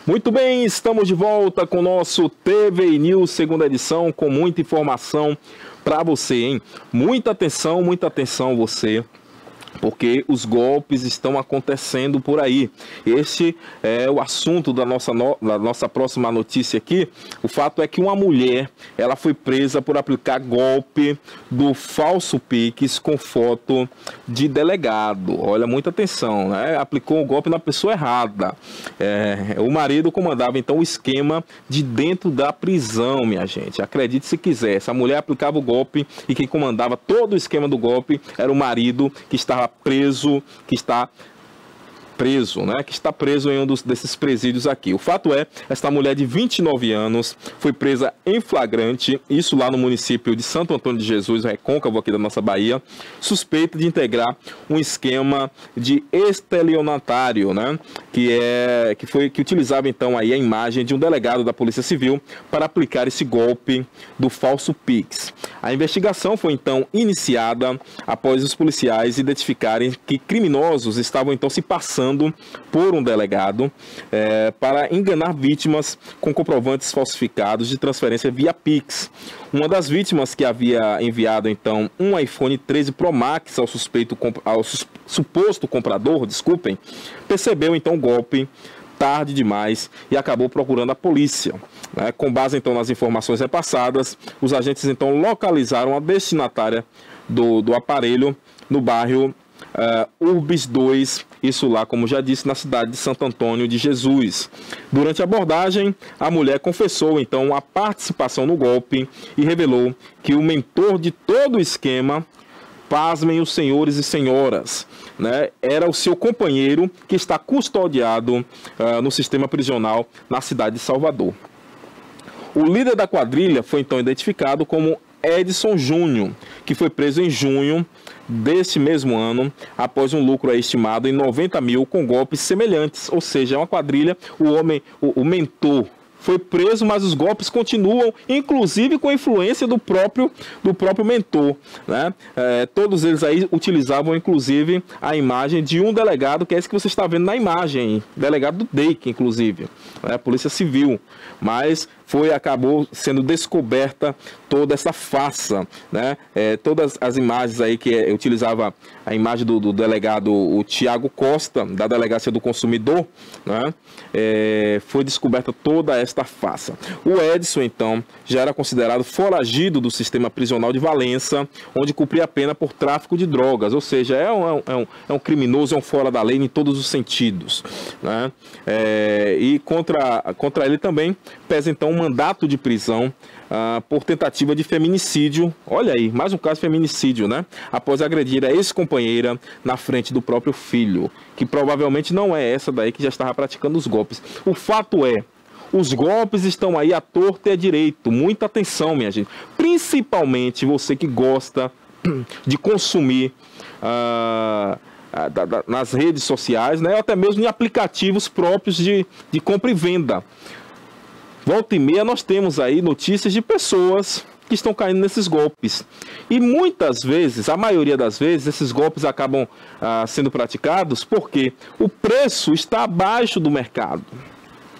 Muito bem, estamos de volta com o nosso TVI News, segunda edição, com muita informação para você, hein? Muita atenção você, porque os golpes estão acontecendo por aí. Este é o assunto da nossa próxima notícia aqui. O fato é que uma mulher, ela foi presa por aplicar golpe do falso Pix com foto de delegado. Olha, muita atenção, né? Aplicou o golpe na pessoa errada. O marido comandava então o esquema de dentro da prisão, minha gente. Acredite se quiser, essa mulher aplicava o golpe e quem comandava todo o esquema do golpe era o marido que estava preso, que está preso em um desses presídios aqui. O fato é, esta mulher de 29 anos foi presa em flagrante, isso lá no município de Santo Antônio de Jesus, Recôncavo aqui da nossa Bahia, suspeita de integrar um esquema de estelionatário, né? Que utilizava então aí a imagem de um delegado da Polícia Civil para aplicar esse golpe do falso Pix. A investigação foi então iniciada após os policiais identificarem que criminosos estavam então se passando por um delegado para enganar vítimas com comprovantes falsificados de transferência via Pix. Uma das vítimas, que havia enviado então um iPhone 13 Pro Max ao suposto comprador, percebeu então o golpe tarde demais e acabou procurando a polícia. Com base então nas informações repassadas, os agentes então localizaram a destinatária do aparelho no bairro Urbis 2, isso lá, como já disse, na cidade de Santo Antônio de Jesus. Durante a abordagem, a mulher confessou então a participação no golpe e revelou que o mentor de todo o esquema, pasmem os senhores e senhoras, né, era o seu companheiro que está custodiado no sistema prisional na cidade de Salvador. O líder da quadrilha foi então identificado como Edson Júnior, que foi preso em junho deste mesmo ano, após um lucro estimado em 90 mil com golpes semelhantes. Ou seja, é uma quadrilha, o mentor foi preso, mas os golpes continuam, inclusive com a influência do próprio mentor, né? Todos eles aí utilizavam, inclusive, a imagem de um delegado, que é esse que você está vendo na imagem, delegado do DEIC, inclusive, né? Polícia Civil, mas acabou sendo descoberta toda essa farsa, né? Todas as imagens aí que utilizava a imagem do delegado, o Tiago Costa, da Delegacia do Consumidor, né? Foi descoberta toda esta farsa. O Edson, então, já era considerado foragido do sistema prisional de Valença, onde cumpria a pena por tráfico de drogas, ou seja, é um criminoso, é um fora da lei em todos os sentidos, né? E contra ele também pesa, então, um mandato de prisão por tentativa de feminicídio. Olha aí, mais um caso de feminicídio, né? Após agredir a ex-companheira na frente do próprio filho, que provavelmente não é essa daí que já estava praticando os golpes. O fato é, os golpes estão aí à torta e à direito. Muita atenção, minha gente. Principalmente você que gosta de consumir nas redes sociais, né? Ou até mesmo em aplicativos próprios de compra e venda. Volta e meia nós temos aí notícias de pessoas que estão caindo nesses golpes. E muitas vezes, a maioria das vezes, esses golpes acabam sendo praticados porque o preço está abaixo do mercado.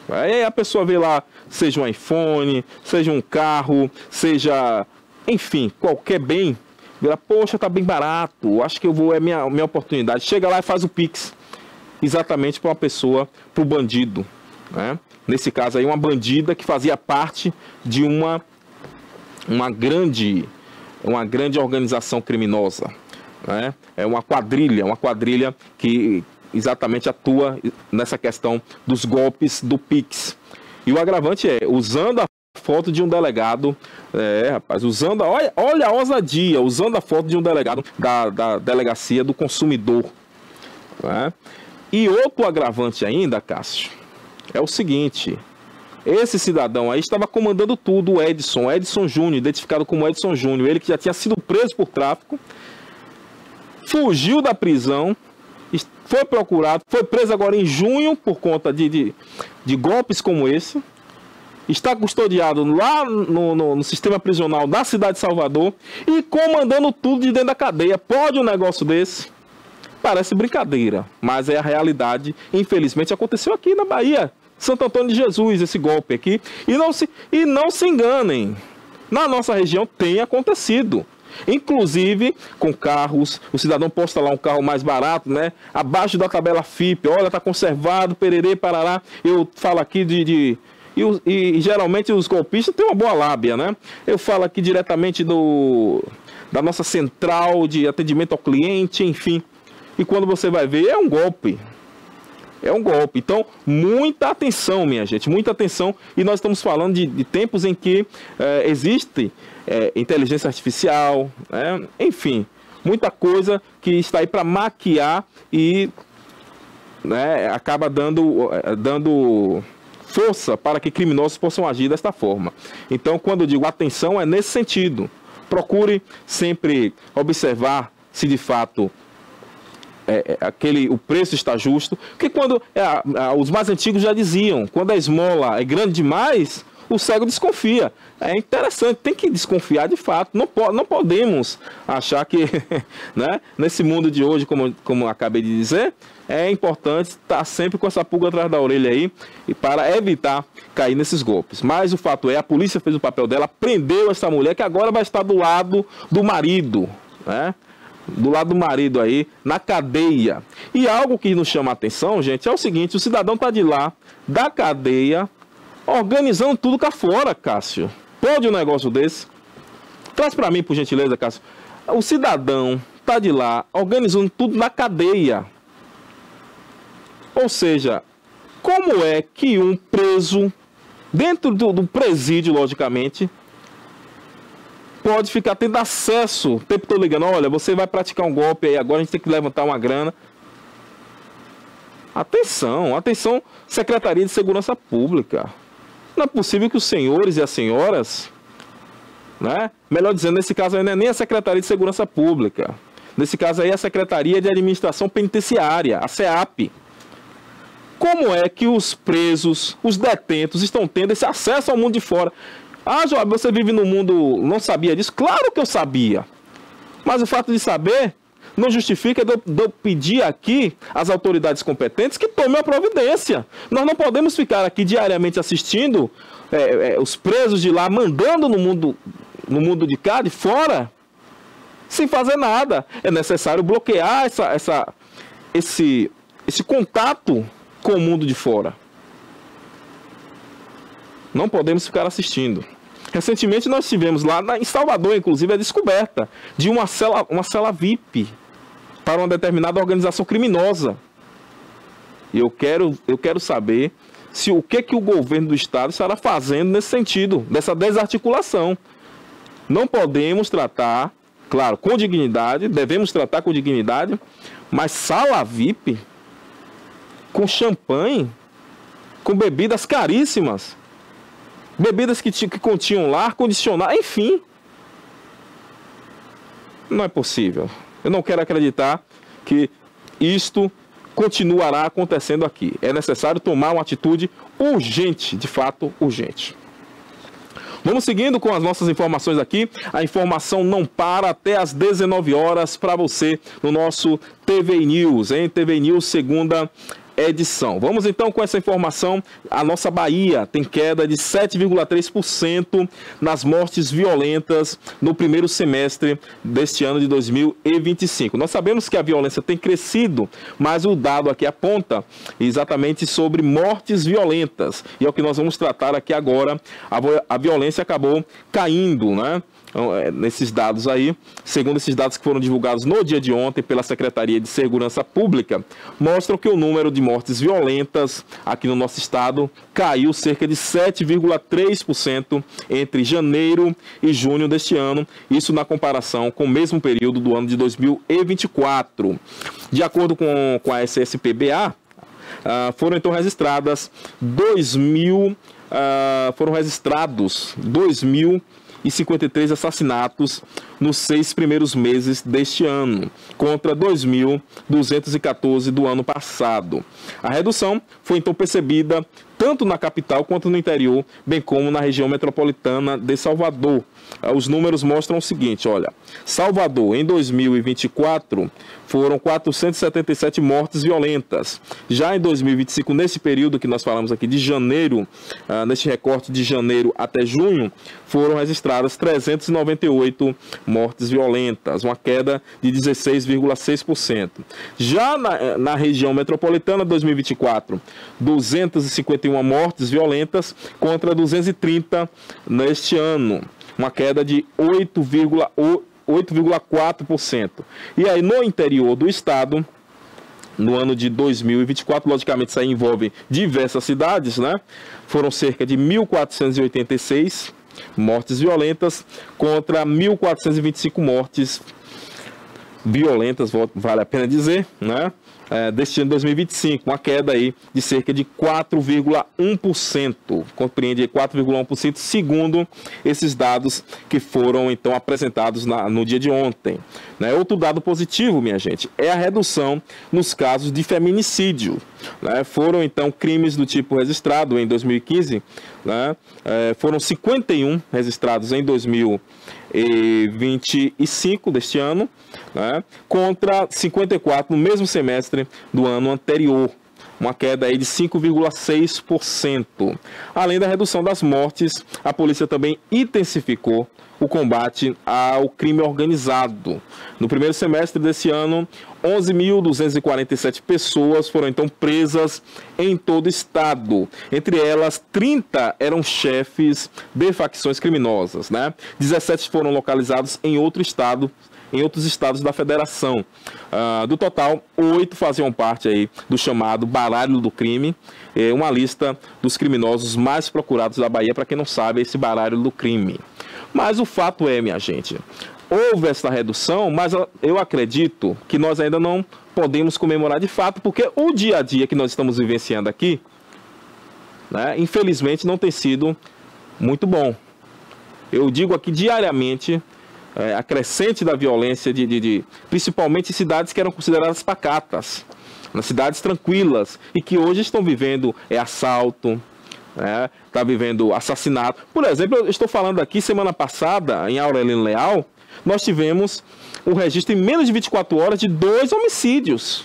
Aí a pessoa vê lá, seja um iPhone, seja um carro, seja, enfim, qualquer bem, vê lá, poxa, tá bem barato, acho que é minha oportunidade. Chega lá e faz o Pix, exatamente para uma pessoa, para o bandido, né? Nesse caso aí, uma bandida que fazia parte de uma grande organização criminosa, né? É uma quadrilha que exatamente atua nessa questão dos golpes do Pix. E o agravante é, usando a foto de um delegado, rapaz, olha a ousadia, usando a foto de um delegado da Delegacia do Consumidor, né? E outro agravante ainda, Cássio, é o seguinte: esse cidadão aí estava comandando tudo, o Edson Júnior, identificado como Edson Júnior, ele que já tinha sido preso por tráfico, fugiu da prisão, foi procurado, foi preso agora em junho por conta de golpes como esse, está custodiado lá no sistema prisional da cidade de Salvador e comandando tudo de dentro da cadeia. Pode um negócio desse? Parece brincadeira, mas é a realidade. Infelizmente aconteceu aqui na Bahia, Santo Antônio de Jesus, esse golpe aqui. E não se enganem, na nossa região tem acontecido. Inclusive com carros, o cidadão posta lá um carro mais barato, né? Abaixo da tabela FIP, olha, tá conservado, pererê, parará. Eu falo aqui e geralmente os golpistas têm uma boa lábia, né? Eu falo aqui diretamente da nossa central de atendimento ao cliente, enfim. E quando você vai ver, é um golpe. É um golpe. Então, muita atenção, minha gente, muita atenção. E nós estamos falando de tempos em que existe inteligência artificial, né? Enfim, muita coisa que está aí para maquiar e, né, acaba dando força para que criminosos possam agir desta forma. Então, quando eu digo atenção, é nesse sentido. Procure sempre observar se de fato o preço está justo, porque quando os mais antigos já diziam, quando a esmola é grande demais, o cego desconfia. É interessante, tem que desconfiar de fato. Não podemos achar que né, nesse mundo de hoje, como eu acabei de dizer, é importante estar sempre com essa pulga atrás da orelha aí, e para evitar cair nesses golpes. Mas o fato é, a polícia fez o papel dela, prendeu essa mulher que agora vai estar do lado do marido, né? Do lado do marido aí, na cadeia. E algo que nos chama a atenção, gente, é o seguinte: o cidadão está de lá, da cadeia, organizando tudo cá fora, Cássio. Pode um negócio desse? Traz para mim, por gentileza, Cássio. O cidadão está de lá, organizando tudo na cadeia. Ou seja, como é que um preso, dentro do presídio, logicamente, pode ficar tendo acesso o tempo todo ligando, olha, você vai praticar um golpe aí, agora a gente tem que levantar uma grana. Atenção, atenção, Secretaria de Segurança Pública. Não é possível que os senhores e as senhoras, né? Melhor dizendo, nesse caso aí não é nem a Secretaria de Segurança Pública. Nesse caso aí é a Secretaria de Administração Penitenciária, a SEAP. Como é que os presos, os detentos, estão tendo esse acesso ao mundo de fora? Ah, Joab, você vive no mundo, não sabia disso? Claro que eu sabia. Mas o fato de saber não justifica de eu pedir aqui às autoridades competentes que tomem a providência. Nós não podemos ficar aqui diariamente assistindo os presos de lá mandando no mundo de cá, de fora, sem fazer nada. É necessário bloquear esse contato com o mundo de fora. Não podemos ficar assistindo. Recentemente nós tivemos lá em Salvador, inclusive, a descoberta de uma cela VIP para uma determinada organização criminosa. E eu quero saber o que o governo do estado estará fazendo nesse sentido, dessa desarticulação. Não podemos tratar, claro, com dignidade, devemos tratar com dignidade, mas sala VIP, com champanhe, com bebidas caríssimas, bebidas que continham lá, ar-condicionado, enfim. Não é possível. Eu não quero acreditar que isto continuará acontecendo aqui. É necessário tomar uma atitude urgente, de fato urgente. Vamos seguindo com as nossas informações aqui. A informação não para até às 19 horas para você no nosso TV News, hein? TV News, segunda edição. Vamos então com essa informação. A nossa Bahia tem queda de 7,3% nas mortes violentas no primeiro semestre deste ano de 2025. Nós sabemos que a violência tem crescido, mas o dado aqui aponta exatamente sobre mortes violentas. E é o que nós vamos tratar aqui agora. A violência acabou caindo, né? Nesses dados aí, segundo esses dados que foram divulgados no dia de ontem pela Secretaria de Segurança Pública, mostram que o número de mortes violentas aqui no nosso estado caiu cerca de 7,3% entre janeiro e junho deste ano, isso na comparação com o mesmo período do ano de 2024. De acordo com a SSPBA, foram então registrados 2.053 assassinatos nos 6 primeiros meses deste ano, contra 2.214 do ano passado. A redução foi então percebida tanto na capital quanto no interior, bem como na região metropolitana de Salvador. Os números mostram o seguinte, olha, Salvador em 2024 foram 477 mortes violentas. Já em 2025, nesse período que nós falamos aqui de janeiro, neste recorte de janeiro até junho, foram registradas 398 mortes violentas, uma queda de 16,6%. Já na região metropolitana, 2024, 251 mortes violentas contra 230 neste ano, uma queda de 8,4%. E aí no interior do estado, no ano de 2024, logicamente isso aí envolve diversas cidades, né? Foram cerca de 1.486 mortes violentas contra 1.425 mortes violentas, vale a pena dizer, né? Deste ano de 2025, uma queda aí de cerca de 4,1%, compreende 4,1% segundo esses dados que foram então apresentados no dia de ontem. Né? Outro dado positivo, minha gente, é a redução nos casos de feminicídio. Né? Foram então crimes do tipo registrado em 2015, né? Foram 51 registrados em 2025 deste ano, né? Contra 54 no mesmo semestre do ano anterior, uma queda aí de 5,6%. Além da redução das mortes, a polícia também intensificou o combate ao crime organizado. No primeiro semestre desse ano, 11.247 pessoas foram então presas em todo o estado. Entre elas, 30 eram chefes de facções criminosas, né? 17 foram localizados em outros estados da federação. Do total, 8 faziam parte aí do chamado baralho do crime, uma lista dos criminosos mais procurados da Bahia. Para quem não sabe, esse baralho do crime. Mas o fato é, minha gente, houve essa redução, mas eu acredito que nós ainda não podemos comemorar de fato, porque o dia a dia que nós estamos vivenciando aqui, né, infelizmente não tem sido muito bom. Eu digo aqui diariamente, a crescente da violência, principalmente em cidades que eram consideradas pacatas. nas cidades tranquilas, e que hoje estão vivendo assalto, está vivendo assassinato. Por exemplo, eu estou falando aqui, semana passada, em Aurelino Leal, nós tivemos um registro em menos de 24 horas de 2 homicídios.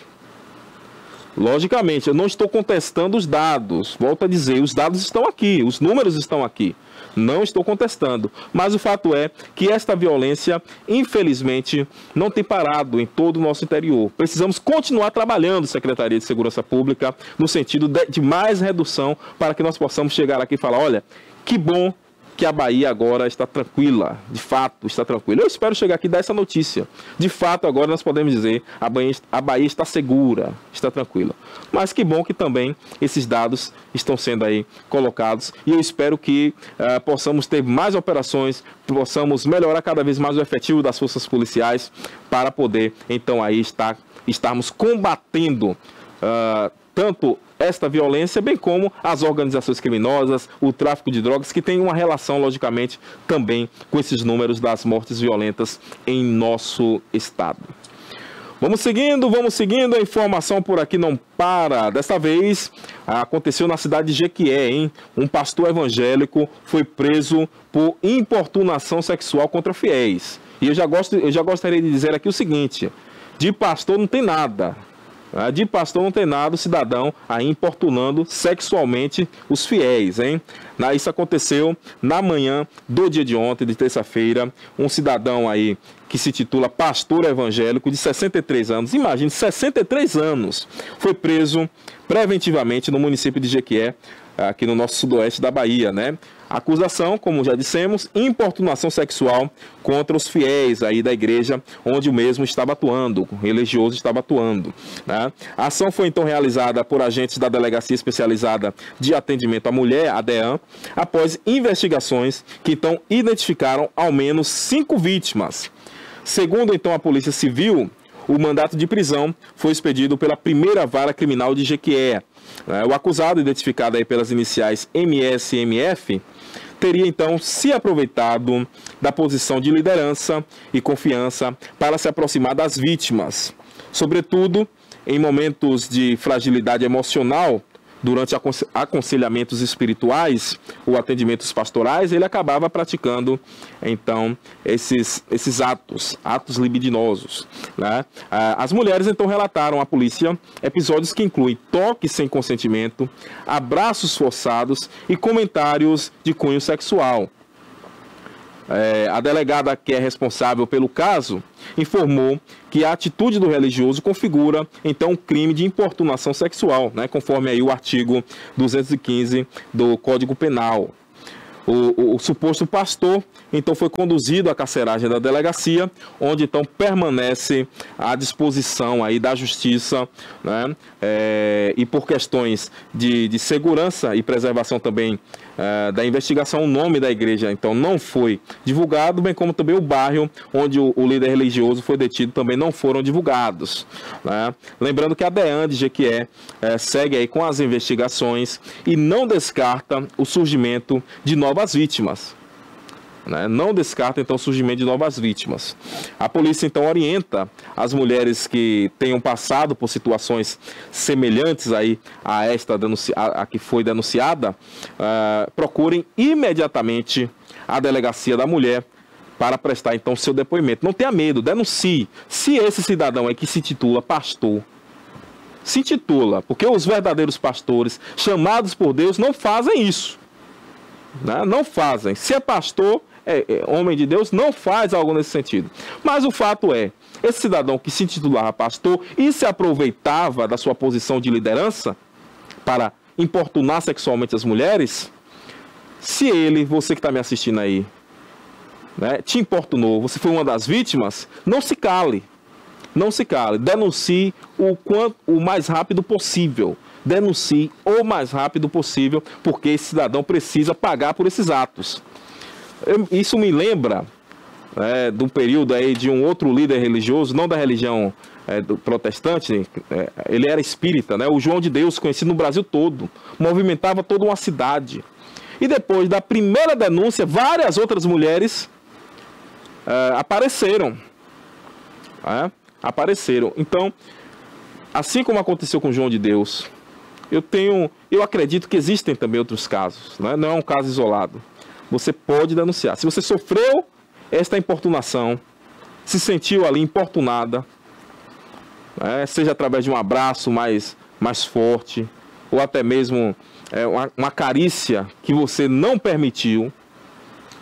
Logicamente, eu não estou contestando os dados, volto a dizer, os dados estão aqui, os números estão aqui, não estou contestando, mas o fato é que esta violência, infelizmente, não tem parado em todo o nosso interior. Precisamos continuar trabalhando, Secretaria de Segurança Pública, no sentido de mais redução, para que nós possamos chegar aqui e falar, olha, que bom que a Bahia agora está tranquila, de fato está tranquila. Eu espero chegar aqui e dar essa notícia. De fato, agora nós podemos dizer, a Bahia está segura, está tranquila. Mas que bom que também esses dados estão sendo aí colocados, e eu espero que possamos ter mais operações, possamos melhorar cada vez mais o efetivo das forças policiais, para poder, então, aí estarmos combatendo tanto esta violência, bem como as organizações criminosas, o tráfico de drogas, que tem uma relação, logicamente, também com esses números das mortes violentas em nosso estado. Vamos seguindo, a informação por aqui não para. Desta vez, aconteceu na cidade de Jequié, hein? Um pastor evangélico foi preso por importunação sexual contra fiéis. E eu já gostaria de dizer aqui o seguinte, de pastor não tem nada. De pastor não tem nada, o cidadão aí importunando sexualmente os fiéis, hein? Isso aconteceu na manhã do dia de ontem, de terça-feira. Um cidadão aí que se titula pastor evangélico de 63 anos, imagine, 63 anos, foi preso preventivamente no município de Jequié, aqui no nosso sudoeste da Bahia, né? Acusação, como já dissemos, importunação sexual contra os fiéis aí da igreja onde o mesmo estava atuando, o religioso estava atuando, né? A ação foi então realizada por agentes da Delegacia Especializada de Atendimento à Mulher, a DEAM, após investigações que então identificaram ao menos 5 vítimas. Segundo então a Polícia Civil, o mandato de prisão foi expedido pela primeira vara criminal de Jequié. O acusado, identificado aí pelas iniciais MS e MF, teria então se aproveitado da posição de liderança e confiança para se aproximar das vítimas, sobretudo em momentos de fragilidade emocional. Durante aconselhamentos espirituais ou atendimentos pastorais, ele acabava praticando, então, esses atos libidinosos, né? As mulheres, então, relataram à polícia episódios que incluem toques sem consentimento, abraços forçados e comentários de cunho sexual. A delegada que é responsável pelo caso informou que a atitude do religioso configura, então, um crime de importunação sexual, né, conforme aí o artigo 215 do Código Penal. O suposto pastor, então, foi conduzido à carceragem da delegacia, onde, então, permanece à disposição aí da justiça, né, e por questões de segurança e preservação também da investigação, o nome da igreja, então, não foi divulgado, bem como também o bairro onde o líder religioso foi detido também não foram divulgados, né? Lembrando que a DEAN de Jequié segue aí com as investigações e não descarta o surgimento de novas vítimas. Não descarta, então, o surgimento de novas vítimas. A polícia, então, orienta as mulheres que tenham passado por situações semelhantes aí a esta a que foi denunciada, procurem imediatamente a Delegacia da Mulher para prestar, então, seu depoimento. Não tenha medo, denuncie. Se esse cidadão aí que se titula pastor, se intitula, porque os verdadeiros pastores chamados por Deus não fazem isso, né? Não fazem. Se é pastor, homem de Deus, não faz algo nesse sentido. Mas o fato é, esse cidadão que se intitulava pastor e se aproveitava da sua posição de liderança para importunar sexualmente as mulheres, se ele, você que está me assistindo aí, né, te importunou, você foi uma das vítimas, não se cale. Não se cale. Denuncie o mais rápido possível. Denuncie o mais rápido possível, porque esse cidadão precisa pagar por esses atos. Isso me lembra de um período aí de um outro líder religioso, não da religião do protestante, ele era espírita, né? O João de Deus, conhecido no Brasil todo, movimentava toda uma cidade. E depois da primeira denúncia, várias outras mulheres apareceram. Apareceram. Então, assim como aconteceu com João de Deus, eu acredito que existem também outros casos, né? Não é um caso isolado. Você pode denunciar. Se você sofreu esta importunação, se sentiu ali importunada, né? Seja através de um abraço mais forte, ou até mesmo uma carícia que você não permitiu,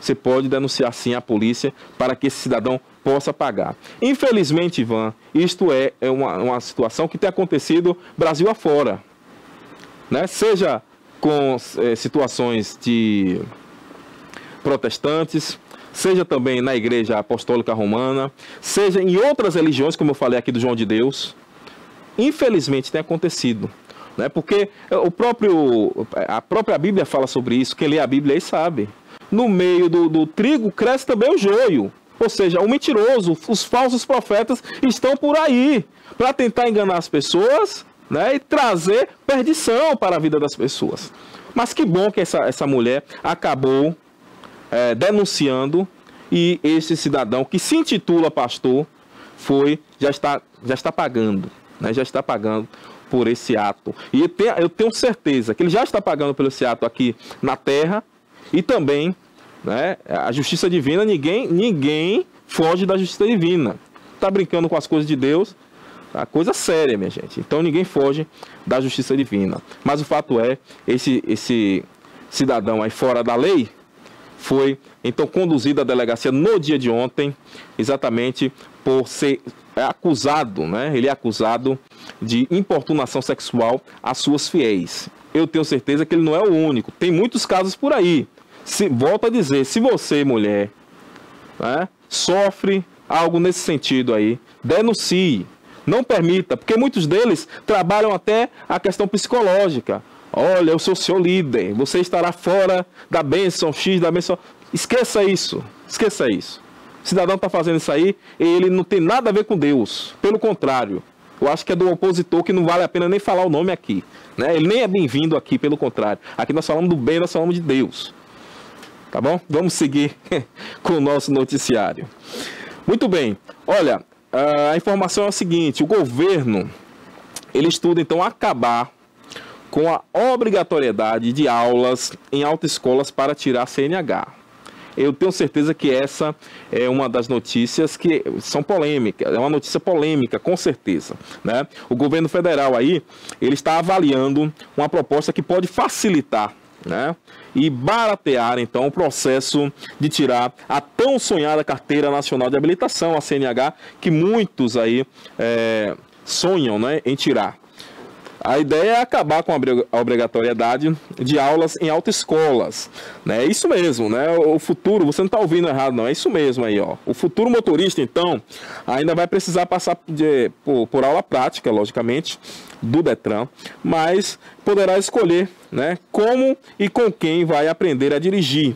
você pode denunciar sim à polícia para que esse cidadão possa pagar. Infelizmente, Ivan, isto é uma situação que tem acontecido Brasil afora, né? Seja com situações de protestantes, seja também na Igreja Apostólica Romana, seja em outras religiões, como eu falei aqui do João de Deus. Infelizmente tem acontecido, né? Porque a própria Bíblia fala sobre isso. Quem lê a Bíblia aí sabe. No meio do trigo cresce também o joio. Ou seja, o mentiroso, os falsos profetas estão por aí para tentar enganar as pessoas, né, e trazer perdição para a vida das pessoas. Mas que bom que essa mulher acabou denunciando, e esse cidadão que se intitula pastor já está pagando, né, já está pagando por esse ato. E eu tenho certeza que ele já está pagando por esse ato aqui na terra, e também, né, a justiça divina, ninguém foge da justiça divina. Está brincando com as coisas de Deus, a coisa séria, minha gente. Então ninguém foge da justiça divina. Mas o fato é, esse cidadão aí fora da lei foi então conduzido à delegacia no dia de ontem, exatamente por ser acusado, né? Ele é acusado de importunação sexual às suas fiéis. Eu tenho certeza que ele não é o único. Tem muitos casos por aí. Volto a dizer, se você, mulher, né, sofre algo nesse sentido aí, denuncie. Não permita, porque muitos deles trabalham até a questão psicológica. Olha, eu sou seu líder, você estará fora da bênção X, da bênção... Esqueça isso, esqueça isso. O cidadão está fazendo isso aí e ele não tem nada a ver com Deus. Pelo contrário, eu acho que é do opositor que não vale a pena nem falar o nome aqui, né? Ele nem é bem-vindo aqui, pelo contrário. Aqui nós falamos do bem, nós falamos de Deus. Tá bom? Vamos seguir com o nosso noticiário. Muito bem. Olha, a informação é a seguinte: o governo, ele estuda então acabar com a obrigatoriedade de aulas em autoescolas para tirar CNH. Eu tenho certeza que essa é uma das notícias que são polêmicas, é uma notícia polêmica, com certeza, né? O governo federal aí, ele está avaliando uma proposta que pode facilitar, né, e baratear então o processo de tirar a tão sonhada Carteira Nacional de Habilitação, a CNH, que muitos aí sonham, né, em tirar. A ideia é acabar com a obrigatoriedade de aulas em autoescolas, né? É isso mesmo, né? O futuro, você não está ouvindo errado, não. É isso mesmo aí, ó. O futuro motorista, então, ainda vai precisar passar por aula prática, logicamente, do Detran, mas poderá escolher, né, como e com quem vai aprender a dirigir.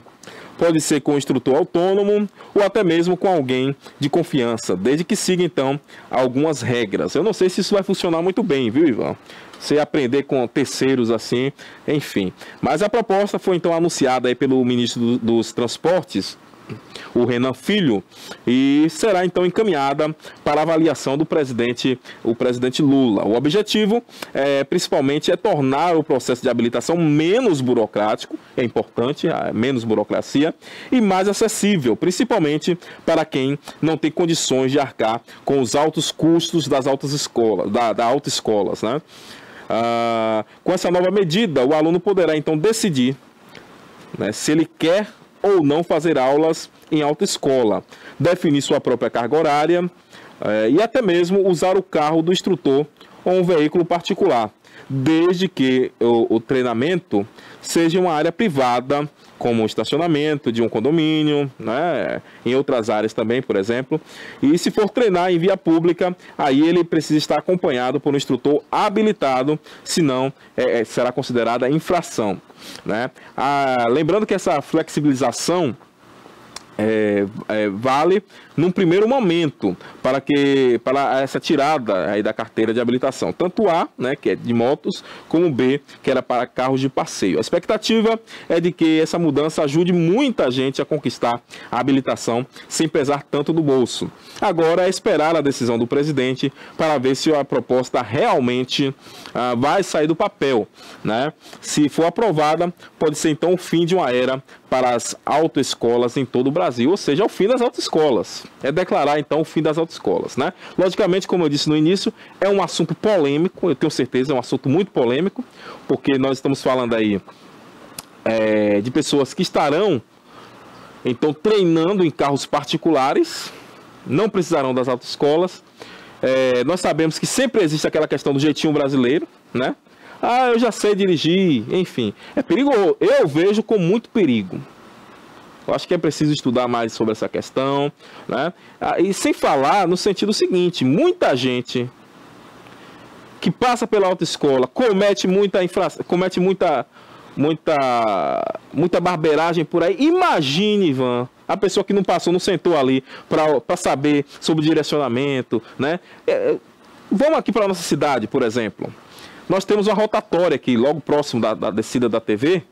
Pode ser com um instrutor autônomo ou até mesmo com alguém de confiança, desde que siga, então, algumas regras. Eu não sei se isso vai funcionar muito bem, viu, Ivan? Você aprender com terceiros assim, enfim. Mas a proposta foi, então, anunciada aí pelo ministro dos Transportes, o Renan Filho, e será então encaminhada para avaliação do presidente Lula. O objetivo principalmente é tornar o processo de habilitação menos burocrático, é importante, menos burocracia, e mais acessível, principalmente para quem não tem condições de arcar com os altos custos das autoescolas, da autoescolas, né? Com essa nova medida, o aluno poderá então decidir, né, se ele quer ou não fazer aulas em autoescola, definir sua própria carga horária e até mesmo usar o carro do instrutor ou um veículo particular, desde que o treinamento seja uma área privada, como o estacionamento de um condomínio, né, em outras áreas também, por exemplo. E se for treinar em via pública, aí ele precisa estar acompanhado por um instrutor habilitado, senão será considerada infração, né? Lembrando que essa flexibilização vale num primeiro momento para essa tirada aí da carteira de habilitação, tanto A, né, que é de motos, como B, que era para carros de passeio. A expectativa é de que essa mudança ajude muita gente a conquistar a habilitação sem pesar tanto no bolso. Agora é esperar a decisão do presidente para ver se a proposta realmente vai sair do papel, né? Se for aprovada, pode ser então o fim de uma era para as autoescolas em todo o Brasil, ou seja, o fim das autoescolas. É declarar então o fim das autoescolas, né? Logicamente, como eu disse no início, é um assunto polêmico, eu tenho certeza, é um assunto muito polêmico, porque nós estamos falando aí de pessoas que estarão então treinando em carros particulares, não precisarão das autoescolas. Nós sabemos que sempre existe aquela questão do jeitinho brasileiro, né? Eu já sei dirigir, enfim. É perigoso. Eu vejo com muito perigo. Eu acho que é preciso estudar mais sobre essa questão, né? E sem falar no sentido seguinte, muita gente que passa pela autoescola comete muita barbeiragem por aí. Imagine, Ivan, a pessoa que não passou, não sentou ali para saber sobre direcionamento, né? Vamos aqui para a nossa cidade, por exemplo. Nós temos uma rotatória aqui, logo próximo da descida da TV.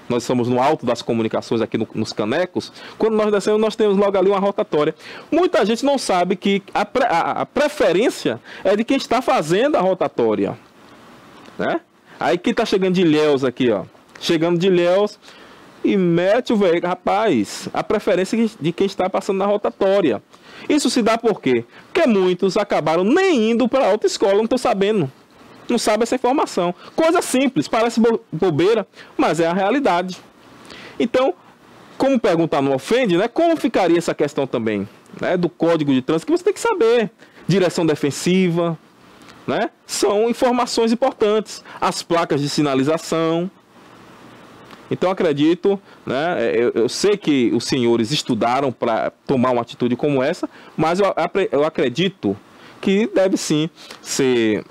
Nós estamos no alto das comunicações aqui nos Canecos. Quando nós descemos, nós temos logo ali uma rotatória. Muita gente não sabe que a preferência é de quem está fazendo a rotatória, né? Aí quem está chegando de Ilhéus aqui, ó. Chegando de Ilhéus e mete o veículo. Rapaz, a preferência de quem está passando na rotatória. Isso se dá por quê? Porque muitos acabaram nem indo para a autoescola, não estou sabendo. Não sabe essa informação. Coisa simples, parece bobeira, mas é a realidade. Então, como perguntar não ofende, né? Como ficaria essa questão também, né, do Código de Trânsito, que você tem que saber. Direção defensiva, né? São informações importantes. As placas de sinalização. Então, acredito, né, eu sei que os senhores estudaram para tomar uma atitude como essa, mas eu acredito que deve sim ser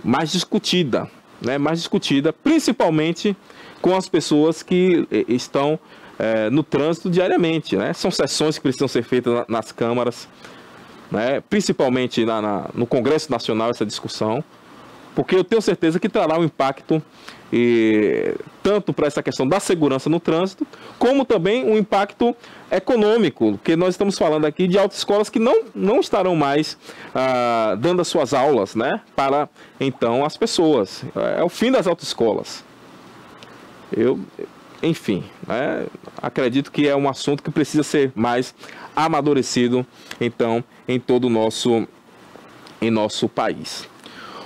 mais discutida, né? Mais discutida, principalmente com as pessoas que estão no trânsito diariamente, né? São sessões que precisam ser feitas nas câmaras, né? Principalmente no Congresso Nacional, essa discussão, porque eu tenho certeza que trará um impacto tanto para essa questão da segurança no trânsito, como também um impacto econômico, porque nós estamos falando aqui de autoescolas que não estarão mais dando as suas aulas, né, para então as pessoas. É o fim das autoescolas. Enfim, né, acredito que é um assunto que precisa ser mais amadurecido, então, em todo o nosso país.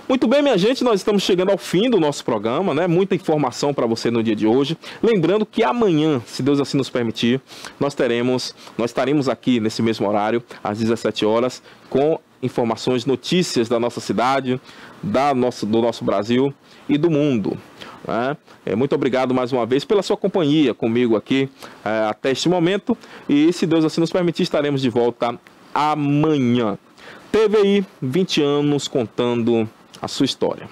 Muito bem, minha gente, nós estamos chegando ao fim do nosso programa, né? Muita informação para você no dia de hoje. Lembrando que amanhã, se Deus assim nos permitir, nós estaremos aqui nesse mesmo horário, às 17 horas, com informações, notícias da nossa cidade, do nosso Brasil e do mundo, né? Muito obrigado mais uma vez pela sua companhia comigo aqui até este momento. E se Deus assim nos permitir, estaremos de volta amanhã. TVI, 20 anos contando a sua história.